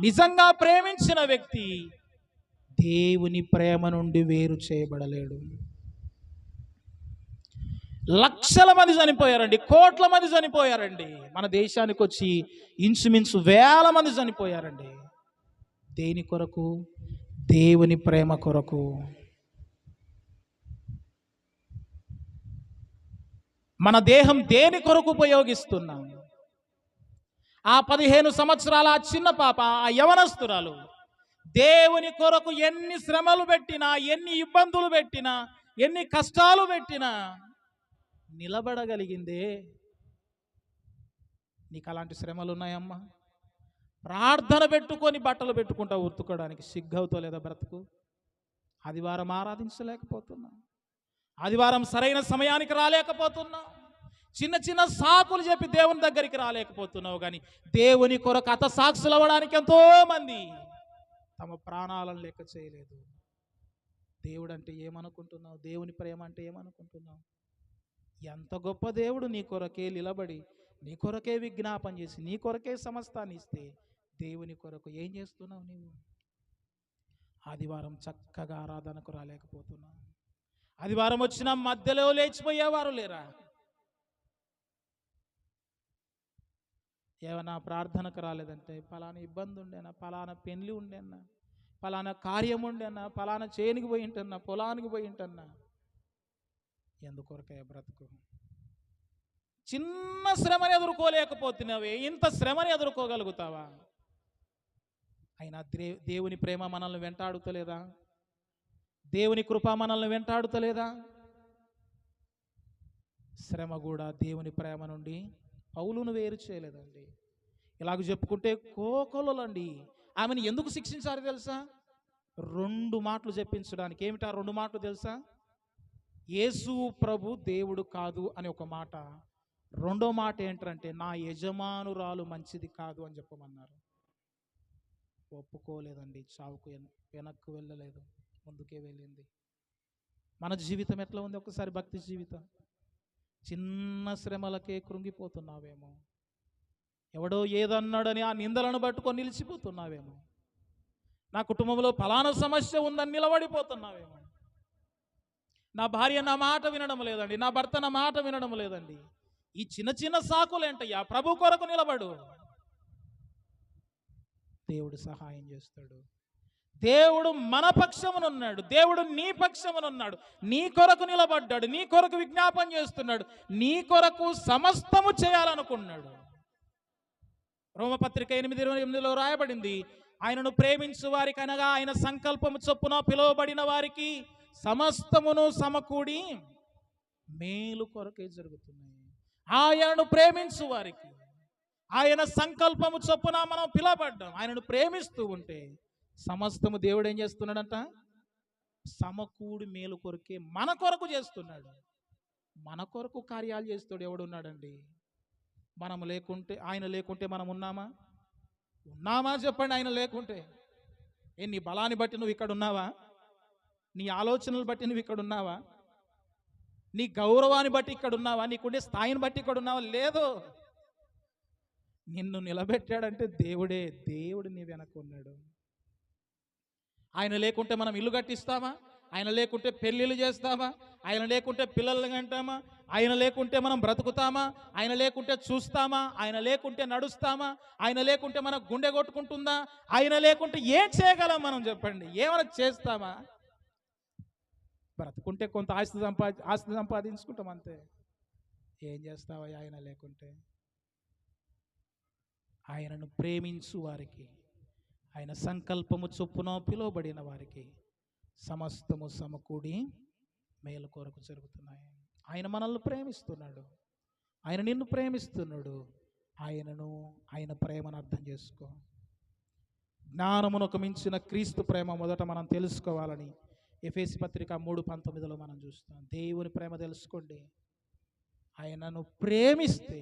నిజంగా ప్రేమించిన వ్యక్తి దేవుని ప్రేమ నుండి వేరు చేయబడలేడు. లక్షల మంది చనిపోయారండి, కోట్ల మంది చనిపోయారండి. మన దేశానికి వచ్చి ఇంచుమించు 1000 మంది చనిపోయారండి. దేని కొరకు? దేవుని ప్రేమ కొరకు. మన దేహం దేని కొరకు ఉపయోగిస్తున్నాం? ఆ 15 సంవత్సరాల ఆ చిన్న పాప, ఆ యవనస్తురాలు దేవుని కొరకు ఎన్ని శ్రమలు పెట్టినా, ఎన్ని ఇబ్బందులు పెట్టినా, ఎన్ని కష్టాలు పెట్టినా నిలబడగలిగిందే. నీకు అలాంటి శ్రమలు ఉన్నాయమ్మా? ప్రార్థన పెట్టుకొని బట్టలు పెట్టుకుంటా ఉతుకోవడానికి సిగ్గవుతో లేదా బ్రతుకు? ఆదివారం ఆరాధించలేకపోతున్నా, ఆదివారం సరైన సమయానికి రాలేకపోతున్నావు, చిన్న చిన్న సాకులు చెప్పి దేవుని దగ్గరికి రాలేకపోతున్నావు. కానీ దేవుని కొరకు హతసాక్షులు అవ్వడానికి ఎంతో మంది తమ ప్రాణాలను లెక్క చేయలేదు. దేవుడు అంటే ఏమనుకుంటున్నావు? దేవుని ప్రేమ అంటే ఏమనుకుంటున్నావు? ఎంత గొప్ప దేవుడు నీ కొరకే నిలబడి, నీ కొరకే విజ్ఞాపన చేసి, నీ కొరకే సమస్తాన్ని ఇస్తే, దేవుని కొరకు ఏం చేస్తున్నావు నీవు? ఆదివారం చక్కగా ఆరాధనకు రాలేకపోతున్నావు. ఆదివారం వచ్చిన మధ్యలో లేచిపోయేవారు లేరా? ఏమన్నా ప్రార్థనకు రాలేదంటే పలానా ఇబ్బంది ఉండేనా, పలానా పెళ్లి ఉండేనా, పలానా కార్యం ఉండేనా, పలానా చేనికి పోయి ఉంటన్నా, పొలానికి పోయి ఉంటన్నా. ఎందుకొరకే బ్రతుకు? చిన్న శ్రమని ఎదుర్కోలేకపోతున్నావే, ఇంత శ్రమని ఎదుర్కోగలుగుతావా? అయినా దేవుని ప్రేమ మనల్ని వెంటాడుతలేదా? దేవుని కృప మనల్ని వెంటాడుతలేదా? శ్రమ కూడా దేవుని ప్రేమ నుండి పౌలును వేరు చేయలేదండి. ఇలాగ చెప్పుకుంటే కోకొలండి. ఆమెను ఎందుకు శిక్షించారు తెలుసా? 2 మాటలు చెప్పించడానికి. ఏమిటా 2 మాటలు తెలుసా? యేసు ప్రభు దేవుడు కాదు అని ఒక మాట, రెండో మాట ఏంటంటే నా యజమానురాలు మంచిది కాదు అని చెప్పమన్నారు. ఒప్పుకోలేదండి. చావుకు వెనక్కు వెళ్ళలేదు, ముందుకే వెళ్ళింది. మన జీవితం ఎట్లా ఉంది? ఒకసారి భక్తి జీవితం. చిన్న శ్రమలకే కృంగిపోతున్నావేమో, ఎవడో ఏదన్నాడని ఆ నిందలను పట్టుకొని నిలిచిపోతున్నావేమో, నా కుటుంబంలో ఫలానా సమస్య ఉందని నిలబడిపోతున్నావేమో, నా భార్య నా మాట వినడం లేదండి, నా భర్త నా మాట వినడం లేదండి. ఈ చిన్న చిన్న సాకులేంటయ్యా, ప్రభు కొరకు నిలబడు. దేవుడు సహాయం చేస్తాడు. దేవుడు మన పక్షమునున్నాడు, దేవుడు నీ పక్షమునున్నాడు, నీ కొరకు నిలబడ్డాడు, నీ కొరకు విజ్ఞాపన చేస్తున్నాడు, నీ కొరకు సమస్తము చేయాలనుకున్నాడు. రోమపత్రిక 8:28లో రాయబడింది, ఆయనను ప్రేమించు వారికి అనగా ఆయన సంకల్పము చొప్పున పిలువబడిన వారికి సమస్తమును సమకూడి మేలు కొరకే జరుగుతున్నాయి. ఆయనను ప్రేమించు వారికి, ఆయన సంకల్పము చొప్పున మనం పిలవబడ్డాం. ఆయనను ప్రేమిస్తూ ఉంటే సమస్తము దేవుడు ఏం చేస్తున్నాడంట? సమకూడి మేలు కొరకే మన కొరకు చేస్తున్నాడు. మన కొరకు కార్యాలు చేస్తాడు. ఎవడున్నాడండి? మనం లేకుంటే, ఆయన లేకుంటే మనం ఉన్నామా? ఉన్నామా చెప్పండి. ఆయన లేకుంటే నీ బలాన్ని బట్టి నువ్వు ఇక్కడ ఉన్నావా? నీ ఆలోచనలు బట్టి నువ్వు ఇక్కడ ఉన్నావా? నీ గౌరవాన్ని బట్టి ఇక్కడ ఉన్నావా? నీకుండే స్థాయిని బట్టి ఇక్కడ ఉన్నావా? లేదు. నిన్ను నిలబెట్టాడంటే దేవుడే. దేవుడు నీ వెనక ఉన్నాడు. ఆయన లేకుంటే మనం ఇల్లు కట్టిస్తామా? ఆయన లేకుంటే పెళ్ళిళ్ళు చేస్తామా? ఆయన లేకుంటే పిల్లల్ని కంటామా? ఆయన లేకుంటే మనం బ్రతుకుతామా? ఆయన లేకుంటే చూస్తామా? ఆయన లేకుంటే నడుస్తామా? ఆయన లేకుంటే మన గుండె కొట్టుకుంటుందా? ఆయన లేకుంటే ఏం చేయగలం మనం చెప్పండి? ఏమైనా చేస్తామా? బ్రతుకుంటే కొంత ఆస్తి సంపాదించుకుంటాం అంతే. ఏం చేస్తావా ఆయన లేకుంటే? ఆయనను ప్రేమించు వారికి, ఆయన సంకల్పము చొప్పున పిలువబడిన వారికి సమస్తము సమకూడి మేలు కొరకు జరుగుతున్నాయి. ఆయన మనల్ని ప్రేమిస్తున్నాడు, ఆయన నిన్ను ప్రేమిస్తున్నాడు. ఆయన ప్రేమను అర్థం చేసుకో. జ్ఞానమునకు మించిన క్రీస్తు ప్రేమ మొదట మనం తెలుసుకోవాలని ఎఫెసీ పత్రిక 3:19లో మనం చూస్తాం. దేవుని ప్రేమ తెలుసుకోండి. ఆయనను ప్రేమిస్తే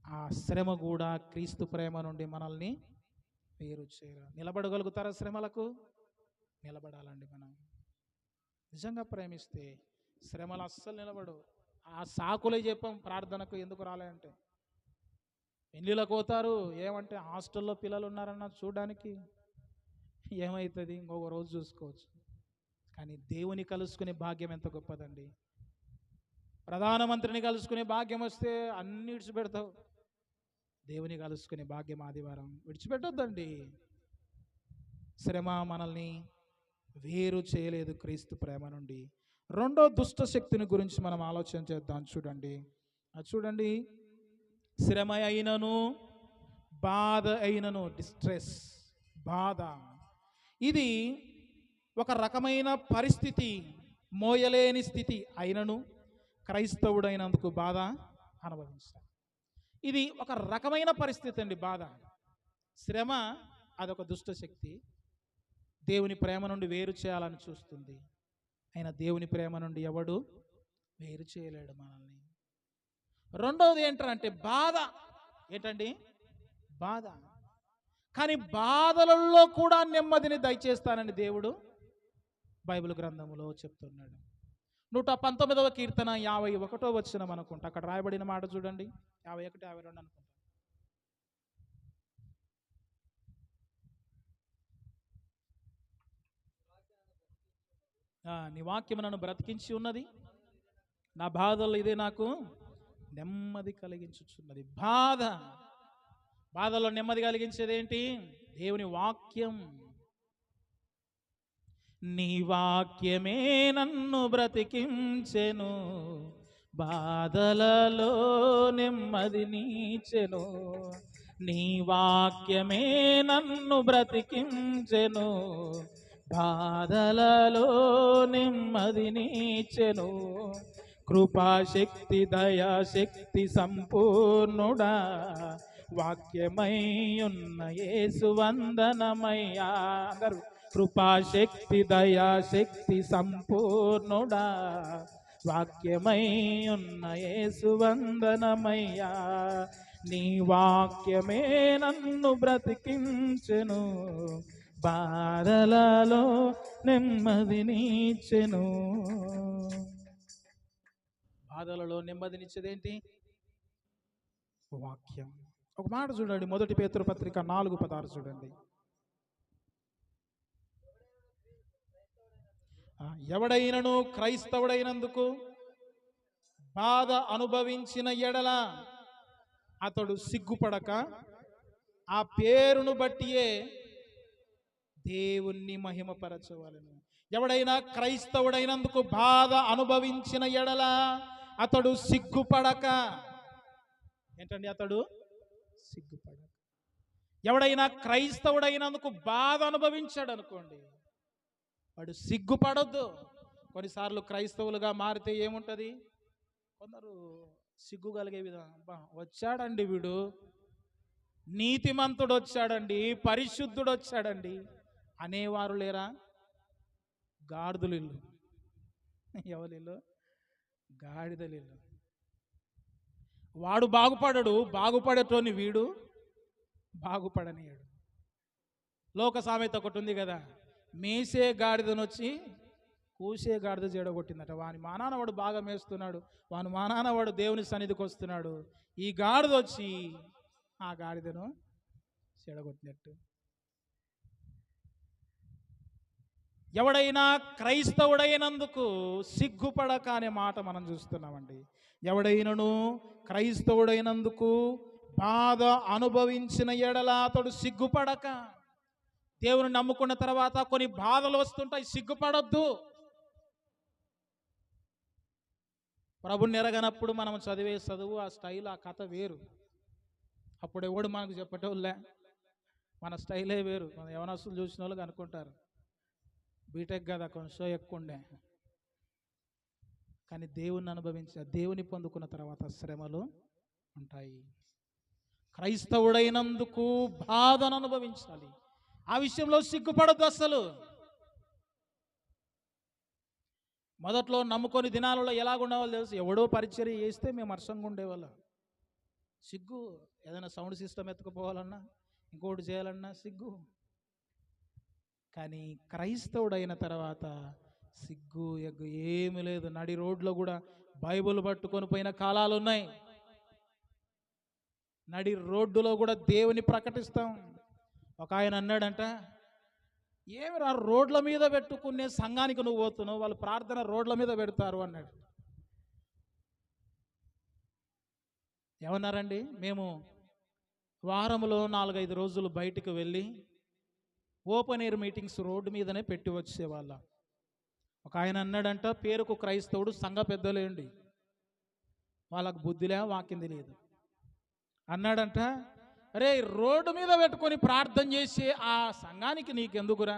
ఆ శ్రమ కూడా క్రీస్తు ప్రేమ నుండి మనల్ని వేరు చేయరు. నిలబడగలుగుతారా శ్రమలకు? నిలబడాలండి. మనం నిజంగా ప్రేమిస్తే శ్రమలు అస్సలు నిలబడు. ఆ సాకులే చెప్పాం ప్రార్థనకు ఎందుకు రాలేంటే. పెళ్ళిళ్ళకు పోతారు, ఏమంటే హాస్టల్లో పిల్లలు ఉన్నారన్న చూడడానికి. ఏమవుతుంది? ఇంకొక రోజు చూసుకోవచ్చు. కానీ దేవుని కలుసుకునే భాగ్యం ఎంత గొప్పదండి. ప్రధానమంత్రిని కలుసుకునే భాగ్యం వస్తే అన్ని విడిచిపెడతావు. దేవుని కలుసుకునే భాగ్యం ఆదివారం విడిచిపెట్టొద్దండి. శ్రమ మనల్ని వేరు చేయలేదు క్రీస్తు ప్రేమ నుండి. రెండో దుష్ట శక్తిని గురించి మనం ఆలోచన చేద్దాం. చూడండి, శ్రమ అయినను బాధ అయినను, డిస్ట్రెస్, బాధ, ఇది ఒక రకమైన పరిస్థితి, మోయలేని స్థితి అయినను క్రైస్తవుడైనందుకు బాధ అనుభవించాలి. ఇది ఒక రకమైన పరిస్థితి అండి. బాధ, శ్రమ అదొక దుష్ట శక్తి. దేవుని ప్రేమ నుండి వేరు చేయాలని చూస్తుంది. అయినా దేవుని ప్రేమ నుండి ఎవడు వేరు చేయలేడు మనల్ని. రెండవది ఏంటంటే బాధ. ఏంటండి? బాధ. కానీ బాధలలో కూడా నెమ్మదిని దయచేస్తానని దేవుడు బైబిల్ గ్రంథంలో చెప్తున్నాడు. 119వ కీర్తన 51వ వచనం అనుకుంటా, అక్కడ రాయబడిన మాట చూడండి. 51, 52 అనుకుంటా. నీ వాక్యం నన్ను బ్రతికించి ఉన్నది, నా బాధల్లో ఇదే నాకు నెమ్మది కలిగించుచున్నది. బాధలో నెమ్మది కలిగించేది ఏంటి? దేవుని వాక్యం. నీ వాక్యమే నన్ను బ్రతికించెను, బాధలలో నెమ్మదినిచ్చెను. నీ వాక్యమే నన్ను బ్రతికించెను, బాధలలో నెమ్మదినిచ్చెను. కృపాశక్తి దయాశక్తి సంపూర్ణుడా, వాక్యమై ఉన్న యేసు వందనమయ్యా. అందరూ కృపాశక్తి దయాశక్తి సంపూర్ణుడా, వాక్యమై ఉన్న యేసు వందనమయ్యా. నీ వాక్యమే నన్ను బ్రతికించెను, బాధలలో నెమ్మదినిచ్చెను. బాధలలో నెమ్మదినిచ్చేదేంటి? వాక్యం. ఒక మాట చూడండి, 1 పేతురు పత్రిక 4:16 చూడండి. ఎవడైనను క్రైస్తవుడైనందుకు బాధ అనుభవించిన ఎడల అతడు సిగ్గుపడక ఆ పేరును బట్టియే దేవుణ్ణి మహిమపరచవలెను. ఎవడైనా క్రైస్తవుడైనందుకు బాధ అనుభవించిన ఎడల అతడు సిగ్గుపడక, ఏంటండి అతడు సిగ్గుపడక. ఎవడైనా క్రైస్తవుడైనందుకు బాధ అనుభవించాడు అనుకోండి, వాడు సిగ్గుపడొద్దు. కొన్నిసార్లు క్రైస్తవులుగా మారితే ఏముంటుంది, కొందరు సిగ్గు కలిగే విధంగా, వచ్చాడండి వీడు, నీతిమంతుడు వచ్చాడండి, పరిశుద్ధుడు వచ్చాడండి అనేవారు లేరా? గాడిదలిల్లు. ఎవరిల్లు? గాడిదలిల్లు. వాడు బాగుపడడు, బాగుపడేటోని వీడు బాగుపడనీయడు. లోక సామెత ఒకటి ఉంది కదా, మేసే గాడిదనొచ్చి కూసే గాడిద చెడగొట్టిందట. వాని మానాన వాడు బాగా మేస్తున్నాడు, వాని మానాన వాడు దేవుని సన్నిధికి వస్తున్నాడు, ఈ గాడిద వచ్చి ఆ గాడిదను చెడగొట్టినట్టు. ఎవడైనా క్రైస్తవుడైనందుకు సిగ్గుపడక అనే మాట మనం చూస్తున్నామండి. ఎవడైనను క్రైస్తవుడైనందుకు బాధ అనుభవించిన ఎడల అతడు సిగ్గుపడక. దేవుని నమ్ముకున్న తర్వాత కొన్ని బాధలు వస్తుంటాయి, సిగ్గుపడొద్దు. ప్రభుని ఎరగనప్పుడు మనం చదివే చదువు, ఆ స్టైల్, ఆ కథ వేరు. అప్పుడు ఎవడు మనకు చెప్పటోళ్ళే, మన స్టైలే వేరు. మన యవనస్తులు చూసిన వాళ్ళకి అనుకుంటారు బీటెక్ కదా కొంచెం ఎక్కువ ఉండే. కానీ దేవుని అనుభవించిన, దేవుని పొందుకున్న తర్వాత శ్రమలు ఉంటాయి. క్రైస్తవుడైనందుకు బాధను అనుభవించాలి, ఆ విషయంలో సిగ్గుపడద్దు అసలు. మొదట్లో నమ్ముకొని దినాలలో ఎలాగుండేవాళ్ళు తెలుసు, ఎవడో పరిచర్య చేస్తే మేము హర్షంగా ఉండేవాళ్ళం. సిగ్గు, ఏదైనా సౌండ్ సిస్టమ్ ఎత్తుకుపోవాలన్నా, ఇంకోటి చేయాలన్నా సిగ్గు. కానీ క్రైస్తవుడైన తర్వాత సిగ్గు ఎగ్గు ఏమి లేదు. నడి రోడ్లో కూడా బైబుల్ పట్టుకొని పోయిన కాలాలు ఉన్నాయి. నడి రోడ్డులో కూడా దేవుని ప్రకటిస్తాం. ఒక ఆయన అన్నాడంట, ఏమి రా రోడ్ల మీద పెట్టుకునే సంఘానికి నువ్వు పోతున్నావు, వాళ్ళు ప్రార్థన రోడ్ల మీద పెడతారు అన్నాడు. ఏమన్నారండి, మేము వారంలో 4-5 రోజులు బయటికి వెళ్ళి ఓపెన్ ఎయిర్ మీటింగ్స్ రోడ్డు మీదనే పెట్టి వచ్చేవాళ్ళం. ఒక ఆయన అన్నాడంట, పేరుకు క్రైస్తవుడు, సంఘ పెద్దలేండి, వాళ్ళకు బుద్ధిలే వాక్యం తెలియదు అన్నాడంట. అరే రోడ్డు మీద పెట్టుకొని ప్రార్థన చేసి ఆ సంఘానికి నీకెందుకురా?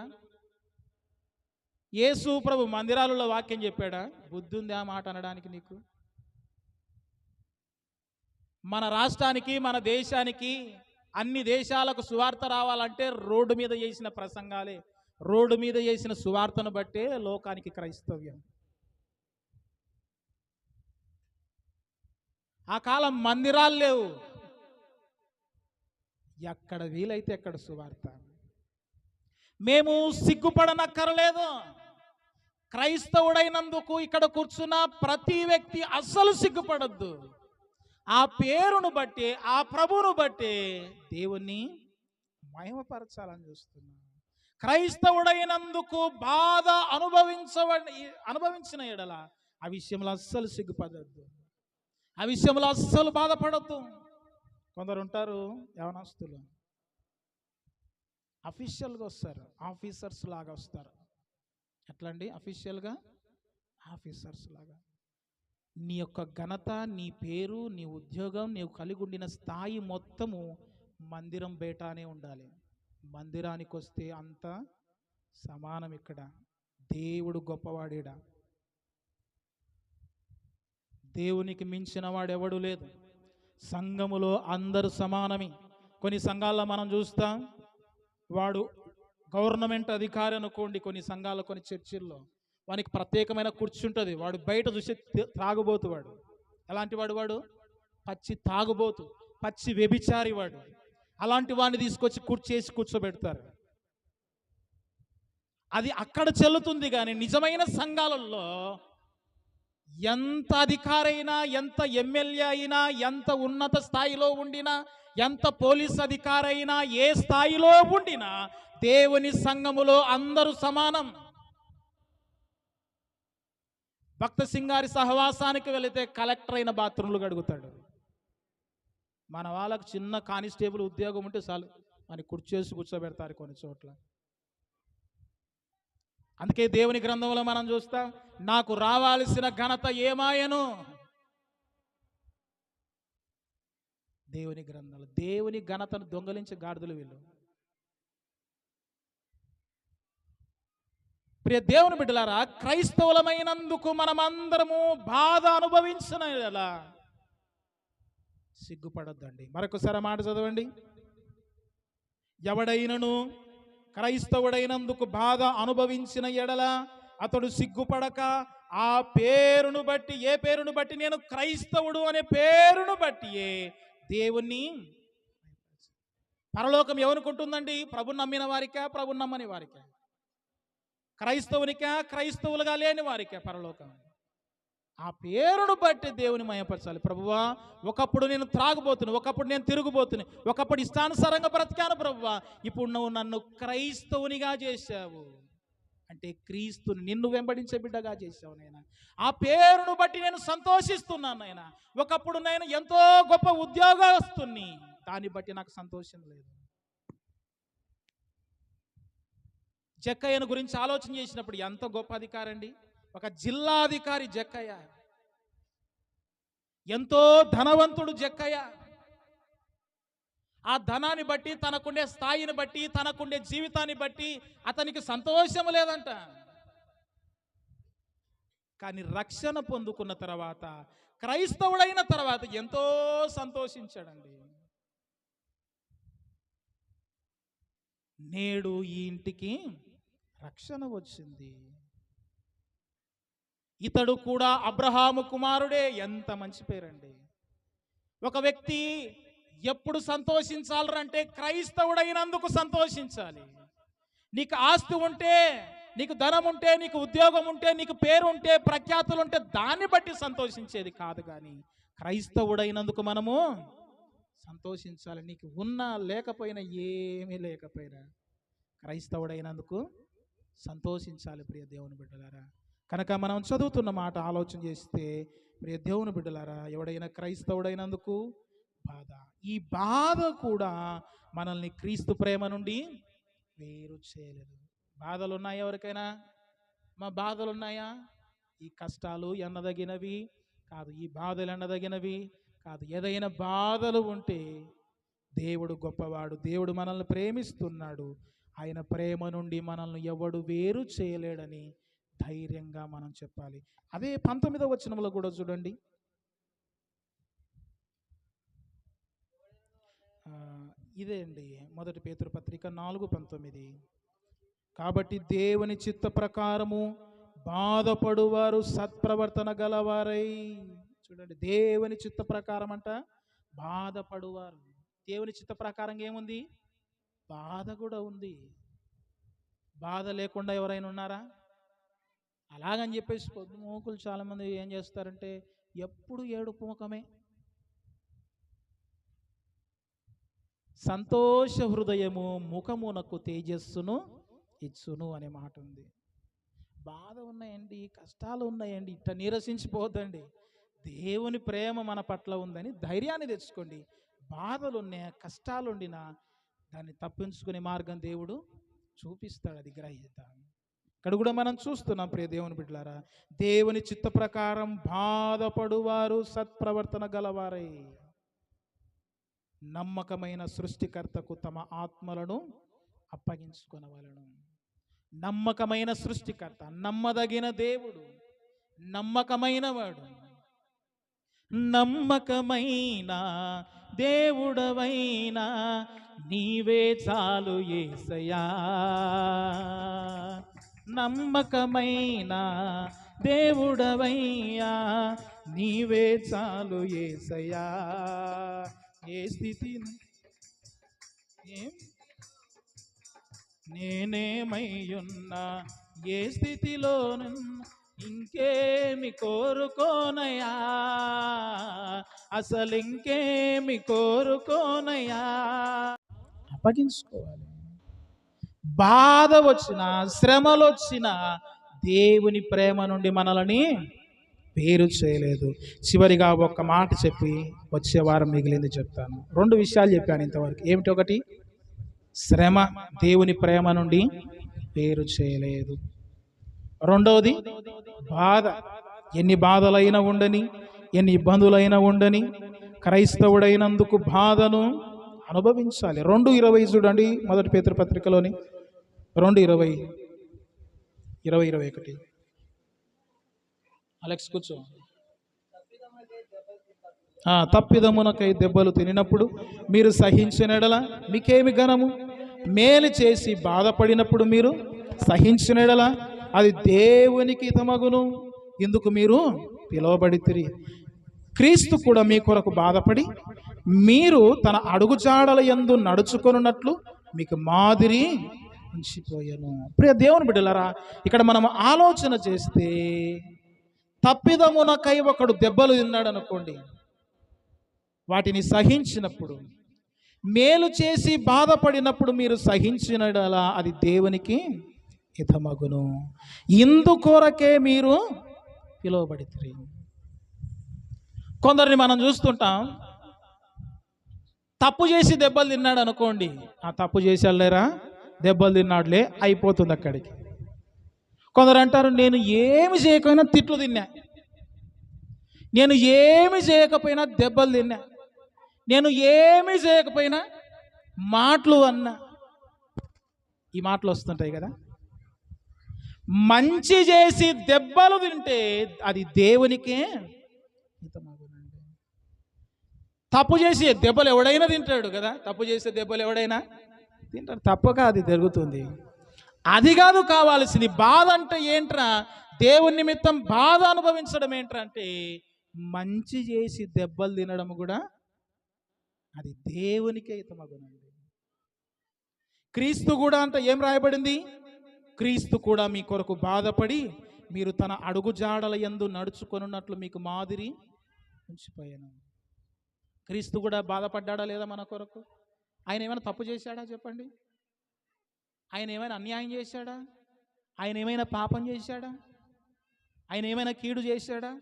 యేసు ప్రభు మందిరాలలో వాక్యం చెప్పాడా? బుద్ధి ఉంది ఆ మాట అనడానికి నీకు? మన రాష్ట్రానికి, మన దేశానికి, అన్ని దేశాలకు సువార్త రావాలంటే రోడ్డు మీద చేసిన ప్రసంగాలే, రోడ్డు మీద చేసిన సువార్తను బట్టే లోకానికి క్రైస్తవ్యం. ఆ కాలం మందిరాలు లేవు, ఎక్కడ వీలైతే ఎక్కడ సువార్త. మేము సిగ్గుపడనక్కర్లేదు. క్రైస్తవుడైనందుకు ఇక్కడ కూర్చున్న ప్రతి వ్యక్తి అస్సలు సిగ్గుపడద్దు. ఆ పేరును బట్టి, ఆ ప్రభువును బట్టి దేవుణ్ణి మహిమపరచాలని చూస్తున్నాం. క్రైస్తవుడైనందుకు బాధ అనుభవించిన ఎడల ఆ విషయంలో అస్సలు సిగ్గుపడద్దు, ఆ విషయంలో అస్సలు బాధపడద్దు. కొందరు ఉంటారు యవనస్తులు, అఫీషియల్గా వస్తారు, ఆఫీసర్స్ లాగా వస్తారు. ఎట్లా అండి? అఫీషియల్గా ఆఫీసర్స్ లాగా. నీ యొక్క ఘనత, నీ పేరు, నీ ఉద్యోగం, నీవు కలిగి ఉండిన స్థాయి మొత్తము మందిరం బేటానే ఉండాలి. మందిరానికి వస్తే అంత సమానం. ఇక్కడ దేవుడు గొప్పవాడేడా, దేవునికి మించిన వాడెవడు లేదు. సంఘములో అందరూ సమానమే. కొన్ని సంఘాల్లో మనం చూస్తాం, వాడు గవర్నమెంట్ అధికారి అనుకోండి, కొన్ని సంఘాల్లో, కొన్ని చర్చిల్లో వానికి ప్రత్యేకమైన కూర్చుంటుంది. వాడు బయట చూసి త్రాగుబోతు వాడు. ఎలాంటి వాడు? వాడు పచ్చి తాగుబోతు, పచ్చి వ్యభిచారి వాడు. అలాంటి వాడిని తీసుకొచ్చి కూర్చేసి కూర్చోబెడతారు. అది అక్కడ చెల్లుతుంది. కానీ నిజమైన సంఘాలలో ఎంత అధికారైనా, ఎంత ఎమ్మెల్యే అయినా, ఎంత ఉన్నత స్థాయిలో ఉండినా, ఎంత పోలీస్ అధికారైనా, ఏ స్థాయిలో ఉండినా దేవుని సంఘములో అందరూ సమానం. భక్త సింగారి సహవాసానికి వెళితే కలెక్టర్ అయిన బాత్రూంలు గడుగుతాడు. మన వాళ్ళకు చిన్న కానిస్టేబుల్ ఉద్యోగం ఉంటే చాలు, అని కుర్చేసి కూర్చోబెడతారు కొన్ని చోట్ల. అందుకే దేవుని గ్రంథంలో మనం చూస్తాం, నాకు రావాల్సిన ఘనత ఏమాయను. దేవుని గ్రంథంలో దేవుని ఘనతను దొంగలించే గాడిదలు వీళ్ళు. ప్రియ దేవుని బిడ్డలారా, క్రైస్తవులమైనందుకు మనమందరము బాధ అనుభవించిన ఎలా సిగ్గుపడొద్దండి. మరొకసారి మాట చదవండి. ఎవడైనను క్రైస్తవుడైనందుకు బాధ అనుభవించిన ఎడల అతడు సిగ్గుపడక ఆ పేరును బట్టి, ఏ పేరును బట్టి? నేను క్రైస్తవుడు అనే పేరును బట్టి దేవుణ్ణి. పరలోకం ఎవరుకుంటుందండి? ప్రభుని నమ్మిన వారికా, ప్రభుని నమ్మని వారికా? క్రైస్తవునికా, క్రైస్తవులుగా లేని వారికా పరలోకం? ఆ పేరును బట్టి దేవుని మయపరచాలి. ప్రభువా, ఒకప్పుడు నేను త్రాగుబోతును, ఒకప్పుడు నేను తిరుగుబోతుని, ఒకప్పుడు ఇష్టానుసారంగా బ్రతికాను ప్రభువా, ఇప్పుడు నువ్వు నన్ను క్రైస్తవునిగా చేశావు అంటే క్రీస్తుని నిన్ను వెంబడించే బిడ్డగా చేశావు నాయనా. ఆ పేరును బట్టి నేను సంతోషిస్తున్నాను నాయనా. ఒకప్పుడు నేను ఎంతో గొప్ప ఉద్యోగస్తుని, దాన్ని బట్టి నాకు సంతోషం లేదు. జక్కయ్యను గురించి ఆలోచన చేసినప్పుడు ఎంత గొప్ప అధికారి అండి. ఒక జిల్లాధికారి జక్కయ్య, ఎంతో ధనవంతుడు జక్కయ్య. ఆ ధనాన్ని బట్టి, తనకుండే స్థాయిని బట్టి, తనకుండే జీవితాన్ని బట్టి అతనికి సంతోషం లేదంట. కానీ రక్షణ పొందుకున్న తర్వాత, క్రైస్తవుడైన తర్వాత ఎంతో సంతోషించాడండి. నేడు ఈ ఇంటికి రక్షణ వచ్చింది. ఇతడు కూడా అబ్రహాము కుమారుడే. ఎంత మంచి పేరండి. ఒక వ్యక్తి ఎప్పుడు సంతోషించాలంటే క్రైస్తవుడైనందుకు సంతోషించాలి. నీకు ఆస్తి ఉంటే, నీకు ధనం ఉంటే, నీకు ఉద్యోగం ఉంటే, నీకు పేరు ఉంటే, ప్రఖ్యాతులు ఉంటే దాన్ని బట్టి సంతోషించేది కాదు. కానీ క్రైస్తవుడైనందుకు మనము సంతోషించాలి. నీకు ఉన్నా లేకపోయినా, ఏమీ లేకపోయినా క్రైస్తవుడైనందుకు సంతోషించాలి. ప్రియ దేవుని బిడ్డలారా, కనుక మనం చదువుతున్న మాట ఆలోచన చేస్తే, ప్రియ దేవుని బిడ్డలారా, ఎవడైనా క్రైస్తవుడైనందుకు బాధ, ఈ బాధ కూడా మనల్ని క్రీస్తు ప్రేమ నుండి వేరు చేయలేదు. బాధలు ఉన్నాయా ఎవరికైనా? మా బాధలు ఉన్నాయా? ఈ కష్టాలు ఎన్నదగినవి కాదు, ఈ బాధలు ఎన్నదగినవి కాదు. ఏదైనా బాధలు ఉంటే దేవుడు గొప్పవాడు, దేవుడు మనల్ని ప్రేమిస్తున్నాడు, ఆయన ప్రేమ నుండి మనల్ని ఎవడు వేరు చేయలేడని ధైర్యంగా మనం చెప్పాలి. అదే 19వ వచనంలో కూడా చూడండి. ఇదే అండి, 1 పేతురు పత్రిక 4:19. కాబట్టి దేవుని చిత్త ప్రకారము బాధపడువారు సత్ప్రవర్తన గలవారై. చూడండి, దేవుని చిత్త ప్రకారం అంట బాధపడువారు. దేవుని చిత్త ప్రకారం ఏముంది? బాధ కూడా ఉంది. బాధ లేకుండా ఎవరైనా ఉన్నారా? అలాగని చెప్పేసి పొద్దుమూకులు చాలామంది ఏం చేస్తారంటే ఎప్పుడు ఏడుపు ముఖమే. సంతోష హృదయము ముఖమునకు తేజస్సును ఇచ్చును అనే మాట ఉంది. బాధ ఉన్నాయండి, కష్టాలు ఉన్నాయండి, ఇట్లా నీరసించిపోద్దండి. దేవుని ప్రేమ మన పట్ల ఉందని ధైర్యాన్ని తెచ్చుకోండి. బాధలున్నా, కష్టాలుండినా దాన్ని తప్పించుకునే మార్గం దేవుడు చూపిస్తాడు. అది గ్రహిద్దాం. ఇక్కడ కూడా మనం చూస్తున్నాం ప్రియ దేవుని బిడ్డలారా, దేవుని చిత్త ప్రకారం బాధపడువారు సత్ప్రవర్తన గలవారై నమ్మకమైన సృష్టికర్తకు తమ ఆత్మలను అప్పగించుకొనవలెను. నమ్మకమైన సృష్టికర్త, నమ్మదగిన దేవుడు, నమ్మకమైన వాడు, నమ్మకమైన దేవుడవైనా నీవే చాలు యేసయ్యా, నమ్మకమైన దేవుడవయ్యా, నీవే చాలు యేసయ్యా. ఏ స్థితి నేనేమయ్యున్నా, ఏ స్థితిలోనున్నా, ఇంకేమి కోరుకోనయ్యా, అసలు ఇంకేమి కోరుకోనయ్యా. అప్పగించుకోవాలి. బాధ వచ్చిన, శ్రమలు వచ్చిన దేవుని ప్రేమ నుండి మనల్ని వేరు చేయలేదు. చివరిగా ఒక్క మాట చెప్పి వచ్చే వారం మిగిలింది చెప్తాను. 2 విషయాలు చెప్పాను ఇంతవరకు. ఏమిటి? ఒకటి, శ్రమ దేవుని ప్రేమ నుండి వేరు చేయలేదు. రెండవది, బాధ. ఎన్ని బాధలైనా ఉండని, ఎన్ని ఇబ్బందులైనా ఉండని, క్రైస్తవుడైనందుకు బాధను అనుభవించాలి. 2:20 చూడండి, మొదటి పేతురు పత్రికలోని 2:20, 20:21. అలెక్స్ కూర్చో. తప్పిదమునకై దెబ్బలు తినినప్పుడు మీరు సహించిన ఎడల మీకేమి ఘనము? మేలు చేసి బాధపడినప్పుడు మీరు సహించిన ఎడల అది దేవునికి హితమగును. ఇందుకు మీరు పిలువబడితిరి. క్రీస్తు కూడా మీ కొరకు బాధపడి మీరు తన అడుగుజాడల యందు నడుచుకొనున్నట్లు మీకు మాదిరి ఉంచిపోయాను. ప్రియ దేవుని బిడ్డలారా, ఇక్కడ మనం ఆలోచన చేస్తే, తప్పిదమునకై ఒకడు దెబ్బలు తిన్నాడు అనుకోండి, వాటిని సహించినప్పుడు, మేలు చేసి బాధపడినప్పుడు మీరు సహించినలా అది దేవునికి హితమగును. ఇందుకొరకే మీరు పిలువబడితిరి. కొందరిని మనం చూస్తుంటాం, తప్పు చేసి దెబ్బలు తిన్నాడు అనుకోండి, తప్పు చేసాడులేరా, దెబ్బలు తిన్నాడులే, అయిపోతుంది అక్కడికి. కొందరు అంటారు, నేను ఏమి చేయకపోయినా తిట్లు తిన్నా, నేను ఏమి చేయకపోయినా దెబ్బలు తిన్నా, నేను ఏమి చేయకపోయినా మాటలు అన్నా. ఈ మాటలు వస్తుంటాయి కదా. మంచి చేసి దెబ్బలు తింటే అది దేవునికే హితమగునండి. తప్పు చేసి దెబ్బలు ఎవడైనా తింటాడు కదా. తప్పు చేసే దెబ్బలు ఎవడైనా తింటాడు, తప్పక అది జరుగుతుంది. అది కాదు కావాల్సింది. బాధ అంటే ఏంట్రా, దేవుని నిమిత్తం బాధ అనుభవించడం ఏంట్రా అంటే, మంచి చేసి దెబ్బలు తినడం కూడా అది దేవునికే హితమగునండి. క్రీస్తు కూడా అంటే ఏం రాయబడింది? క్రీస్తు కూడా మీ కొరకు బాధపడి మీరు తన అడుగు జాడల యందు నడుచుకొనున్నట్లు మీకు మాదిరి ఉంచిపోయాను. క్రీస్తు కూడా బాధపడ్డాడా లేదా మన కొరకు? ఆయన ఏమైనా తప్పు చేశాడా చెప్పండి? ఆయన ఏమైనా అన్యాయం చేశాడా? ఆయన ఏమైనా పాపం చేశాడా? ఆయన ఏమైనా కీడు చేశాడా?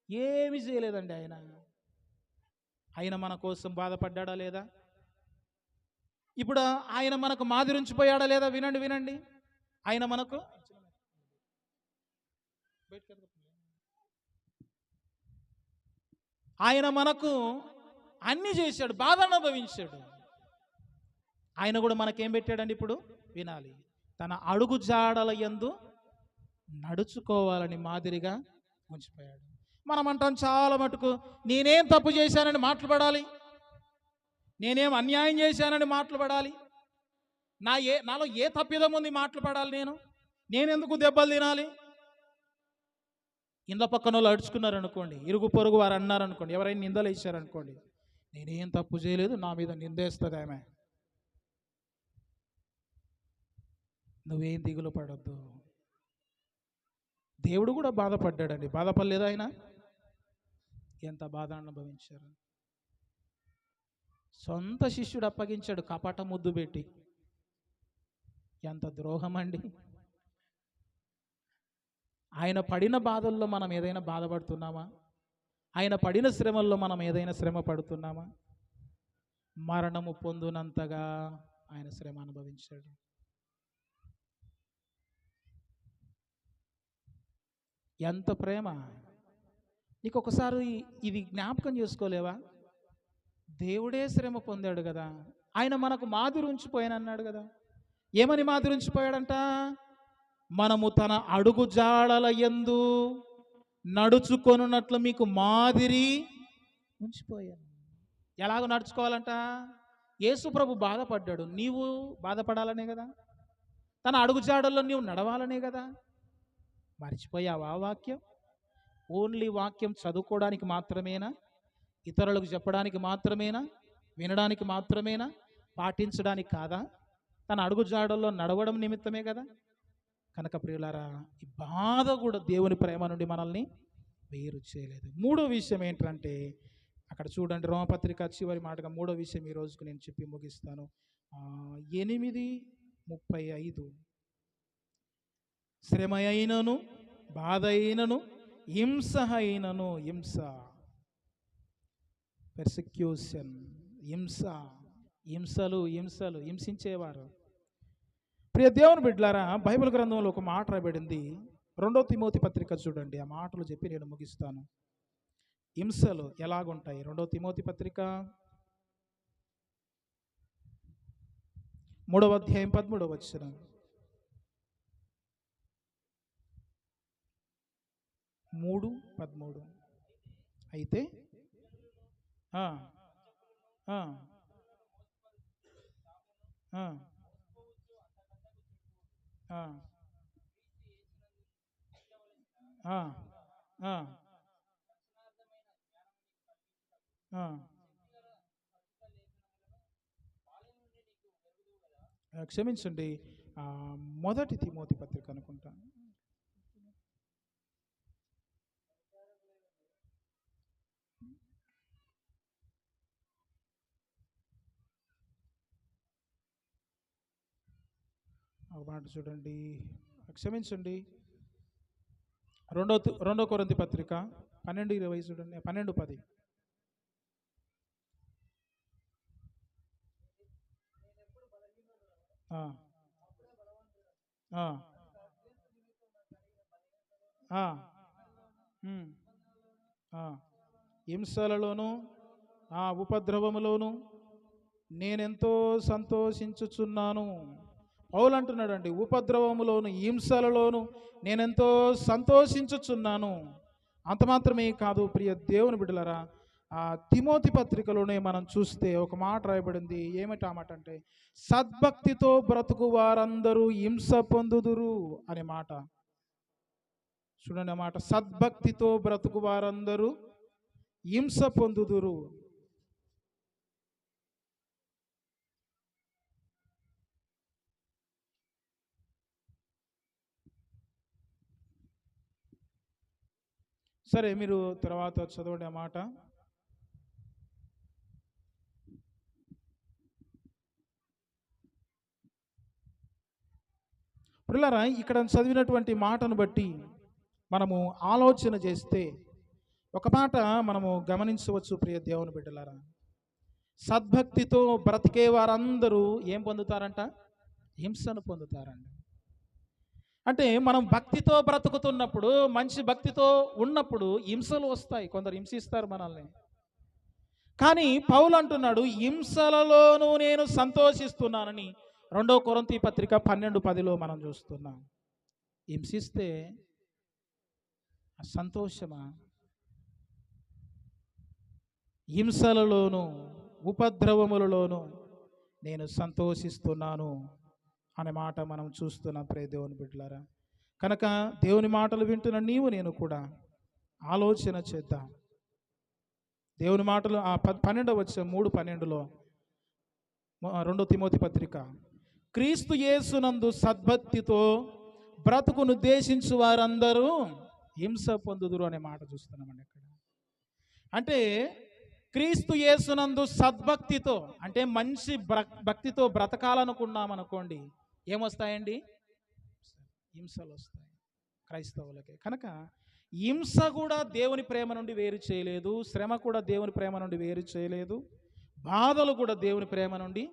ఏమి చేయలేదండి. ఆయన మన కోసం బాధపడ్డాడా లేదా? ఇప్పుడు ఆయన మనకు మాదిరి ఉంచిపోయాడా లేదా? వినండి. ఆయన మనకు అన్ని చేశాడు, బాధ అనుభవించాడు. ఆయన కూడా మనకేం పెట్టాడండి? ఇప్పుడు వినాలి. తన అడుగు జాడల యందు నడుచుకోవాలని మాదిరిగా ఉంచిపోయాడు. మనం అంటాం చాలా మటుకు, నేనేం తప్పు చేశానని మాట్లాడాలి, నేనేం అన్యాయం చేశానని మాట్లాడాలి, నాలో ఏ తప్పిదం ఉంది మాట్లాడాలి, నేనెందుకు దెబ్బలు తినాలి. ఇండ్ల పక్కన వాళ్ళు అడుచుకున్నారనుకోండి, ఇరుగు పొరుగు వారు అన్నారనుకోండి, ఎవరైనా నిందలు ఇచ్చారనుకోండి, నేనేం తప్పు చేయలేదు, నా మీద నిందేస్తుంది ఆమె. నువ్వేం దిగులు పడొద్దు. దేవుడు కూడా బాధపడ్డాడండి. బాధపడలేదు ఆయన? ఎంత బాధ అనుభవించారు. సొంత శిష్యుడు అప్పగించాడు కపట ముద్దు పెట్టి. ఎంత ద్రోహం అండి. ఆయన పడిన బాధల్లో మనం ఏదైనా బాధపడుతున్నామా? ఆయన పడిన శ్రమల్లో మనం ఏదైనా శ్రమ పడుతున్నామా? మరణము పొందునంతగా ఆయన శ్రమ అనుభవించాడు. ఎంత ప్రేమ! నీకు ఒకసారి ఇది జ్ఞాపకం చేసుకోలేవా? దేవుడే శ్రమ పొందాడు కదా. ఆయన మనకు మాదిరి ఉంచిపోయానన్నాడు కదా. ఏమని మాదిరి ఉంచిపోయాడంట? మనము తన అడుగు జాడల యందు నడుచుకొనున్నట్లు మీకు మాదిరి ఉంచిపోయాను. ఎలాగో నడుచుకోవాలంట? యేసు ప్రభు బాధపడ్డాడు, నీవు బాధపడాలనే కదా. తన అడుగుజాడల్లో నీవు నడవాలనే కదా. మర్చిపోయావా వాక్యం? ఓన్లీ వాక్యం చదువుకోవడానికి మాత్రమేనా? ఇతరులకు చెప్పడానికి మాత్రమేనా? వినడానికి మాత్రమేనా? పాటించడానికి కాదా? తన అడుగుజాడల్లో నడవడం నిమిత్తమే కదా. కనుక ప్రియులారా, ఈ బాధ కూడా దేవుని ప్రేమ నుండి మనల్ని వేరు చేయలేదు. మూడో విషయం ఏంటంటే, అక్కడ చూడండి, రోమపత్రిక చివరి మాటగా మూడో విషయం ఈ రోజుకు నేను చెప్పి ముగిస్తాను. 8:35 శ్రమ అయినను, బాధ అయినను, హింస అయినను, హింస, పెర్సిక్యూషన్, హింస, హింసలు, హింసించేవారు. ప్రియ దేవుని బిడ్డలారా, బైబిల్ గ్రంథంలో ఒక మాట రాయబడింది. 2 తిమోతి పత్రిక చూడండి, ఆ మాటలు చెప్పి నేను ముగిస్తాను. హింసలు ఎలాగుంటాయి? 2 తిమోతి పత్రిక 3వ అధ్యాయం 13వ వచనం. 3:13. అయితే ఆ ఆ ఆ ఆ ఆ ఆ ఆ క్షమించండి, మొదటి తిమోతి పత్రిక అనుకుంటా. ఒక మాట చూడండి, క్షమించండి, 2 కొరింథీ పత్రిక 12:20 చూడండి, 12:10. హింసలలోను, ఉపద్రవములోను నేనెంతో సంతోషించుచున్నాను. పౌలు అంటున్నాడండి, ఉపద్రవములోను, హింసలలోను నేనెంతో సంతోషించుచున్నాను. అంత మాత్రమే కాదు ప్రియ దేవుని బిడ్డలారా, తిమోతి పత్రికలోనే మనం చూస్తే ఒక మాట రాయబడింది. ఏమిటి ఆ మాట అంటే, సద్భక్తితో బ్రతుకు వారందరూ హింస పొందుదురు అనే మాట. చూడండి ఆ మాట, సద్భక్తితో బ్రతుకు వారందరూ హింస పొందుదురు. సరే, మీరు తర్వాత చదవండి ఆ మాట. ప్రియులారా, ఇక్కడ చదివినటువంటి మాటను బట్టి మనము ఆలోచన చేస్తే ఒక మాట మనము గమనించవచ్చు. ప్రియ దేవుని బిడ్డలారా, సద్భక్తితో బ్రతికే వారందరూ ఏం పొందుతారంట? హింసను పొందుతారండి. అంటే మనం భక్తితో బ్రతుకుతున్నప్పుడు, మంచి భక్తితో ఉన్నప్పుడు హింసలు వస్తాయి, కొందరు హింసిస్తారు మనల్ని. కానీ పౌలు అంటున్నాడు, హింసలలోనూ నేను సంతోషిస్తున్నానని 2 కొరింథీ పత్రిక 12:10లో మనం చూస్తున్నాం. హింసిస్తే సంతోషమా? హింసలలోను, ఉపద్రవములలోను నేను సంతోషిస్తున్నాను అనే మాట మనం చూస్తున్నాం ప్రియ దేవుని బిడ్డలారా. కనుక దేవుని మాటలు వింటున్న నీవు నేను కూడా ఆలోచన చేద్దాం. దేవుని మాటలు 12వ వచనం 3:12లో 2 తిమోతి పత్రిక, క్రీస్తు యేసునందు సద్భక్తితో బ్రతుకును ఉద్దేశించు వారందరూ హింస పొందుదురు అనే మాట చూస్తున్నామండి ఇక్కడ. అంటే క్రీస్తు యేసునందు సద్భక్తితో, అంటే మంచి భక్తితో బ్రతకాలనుకున్నామనుకోండి, ఏమొస్తాయండి? హింసలు వస్తాయి క్రైస్తవులకి. కనుక హింస కూడా దేవుని ప్రేమ నుండి వేరు చేయలేదు, శ్రమ కూడా దేవుని ప్రేమ నుండి వేరు చేయలేదు, బాధలు కూడా దేవుని ప్రేమ నుండి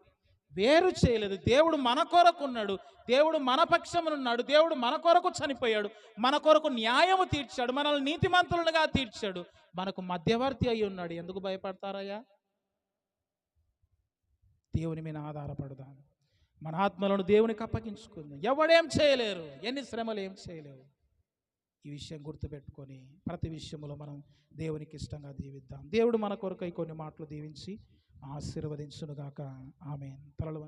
వేరు చేయలేదు. దేవుడు మన కొరకు ఉన్నాడు, దేవుడు మన పక్షమునున్నాడు, దేవుడు మన కొరకు చనిపోయాడు, మన కొరకు న్యాయము తీర్చాడు, మనల్ని నీతిమంతులుగా తీర్చాడు, మనకు మధ్యవర్తి అయి ఉన్నాడు. ఎందుకు భయపడతారయ్యా? దేవుని మీద ఆధారపడదాం, మన ఆత్మలను దేవునికి అప్పగించుకుందాం. ఎవడేం చేయలేరు, ఎన్ని శ్రమలు ఏం చేయలేవు. ఈ విషయం గుర్తుపెట్టుకొని ప్రతి విషయంలో మనం దేవునికి ఇష్టంగా దీవిద్దాం. దేవుడు మన కొరకై కొన్ని మాటలు దీవించి ఆశీర్వదించునుగాక. ఆమేన్. తలలు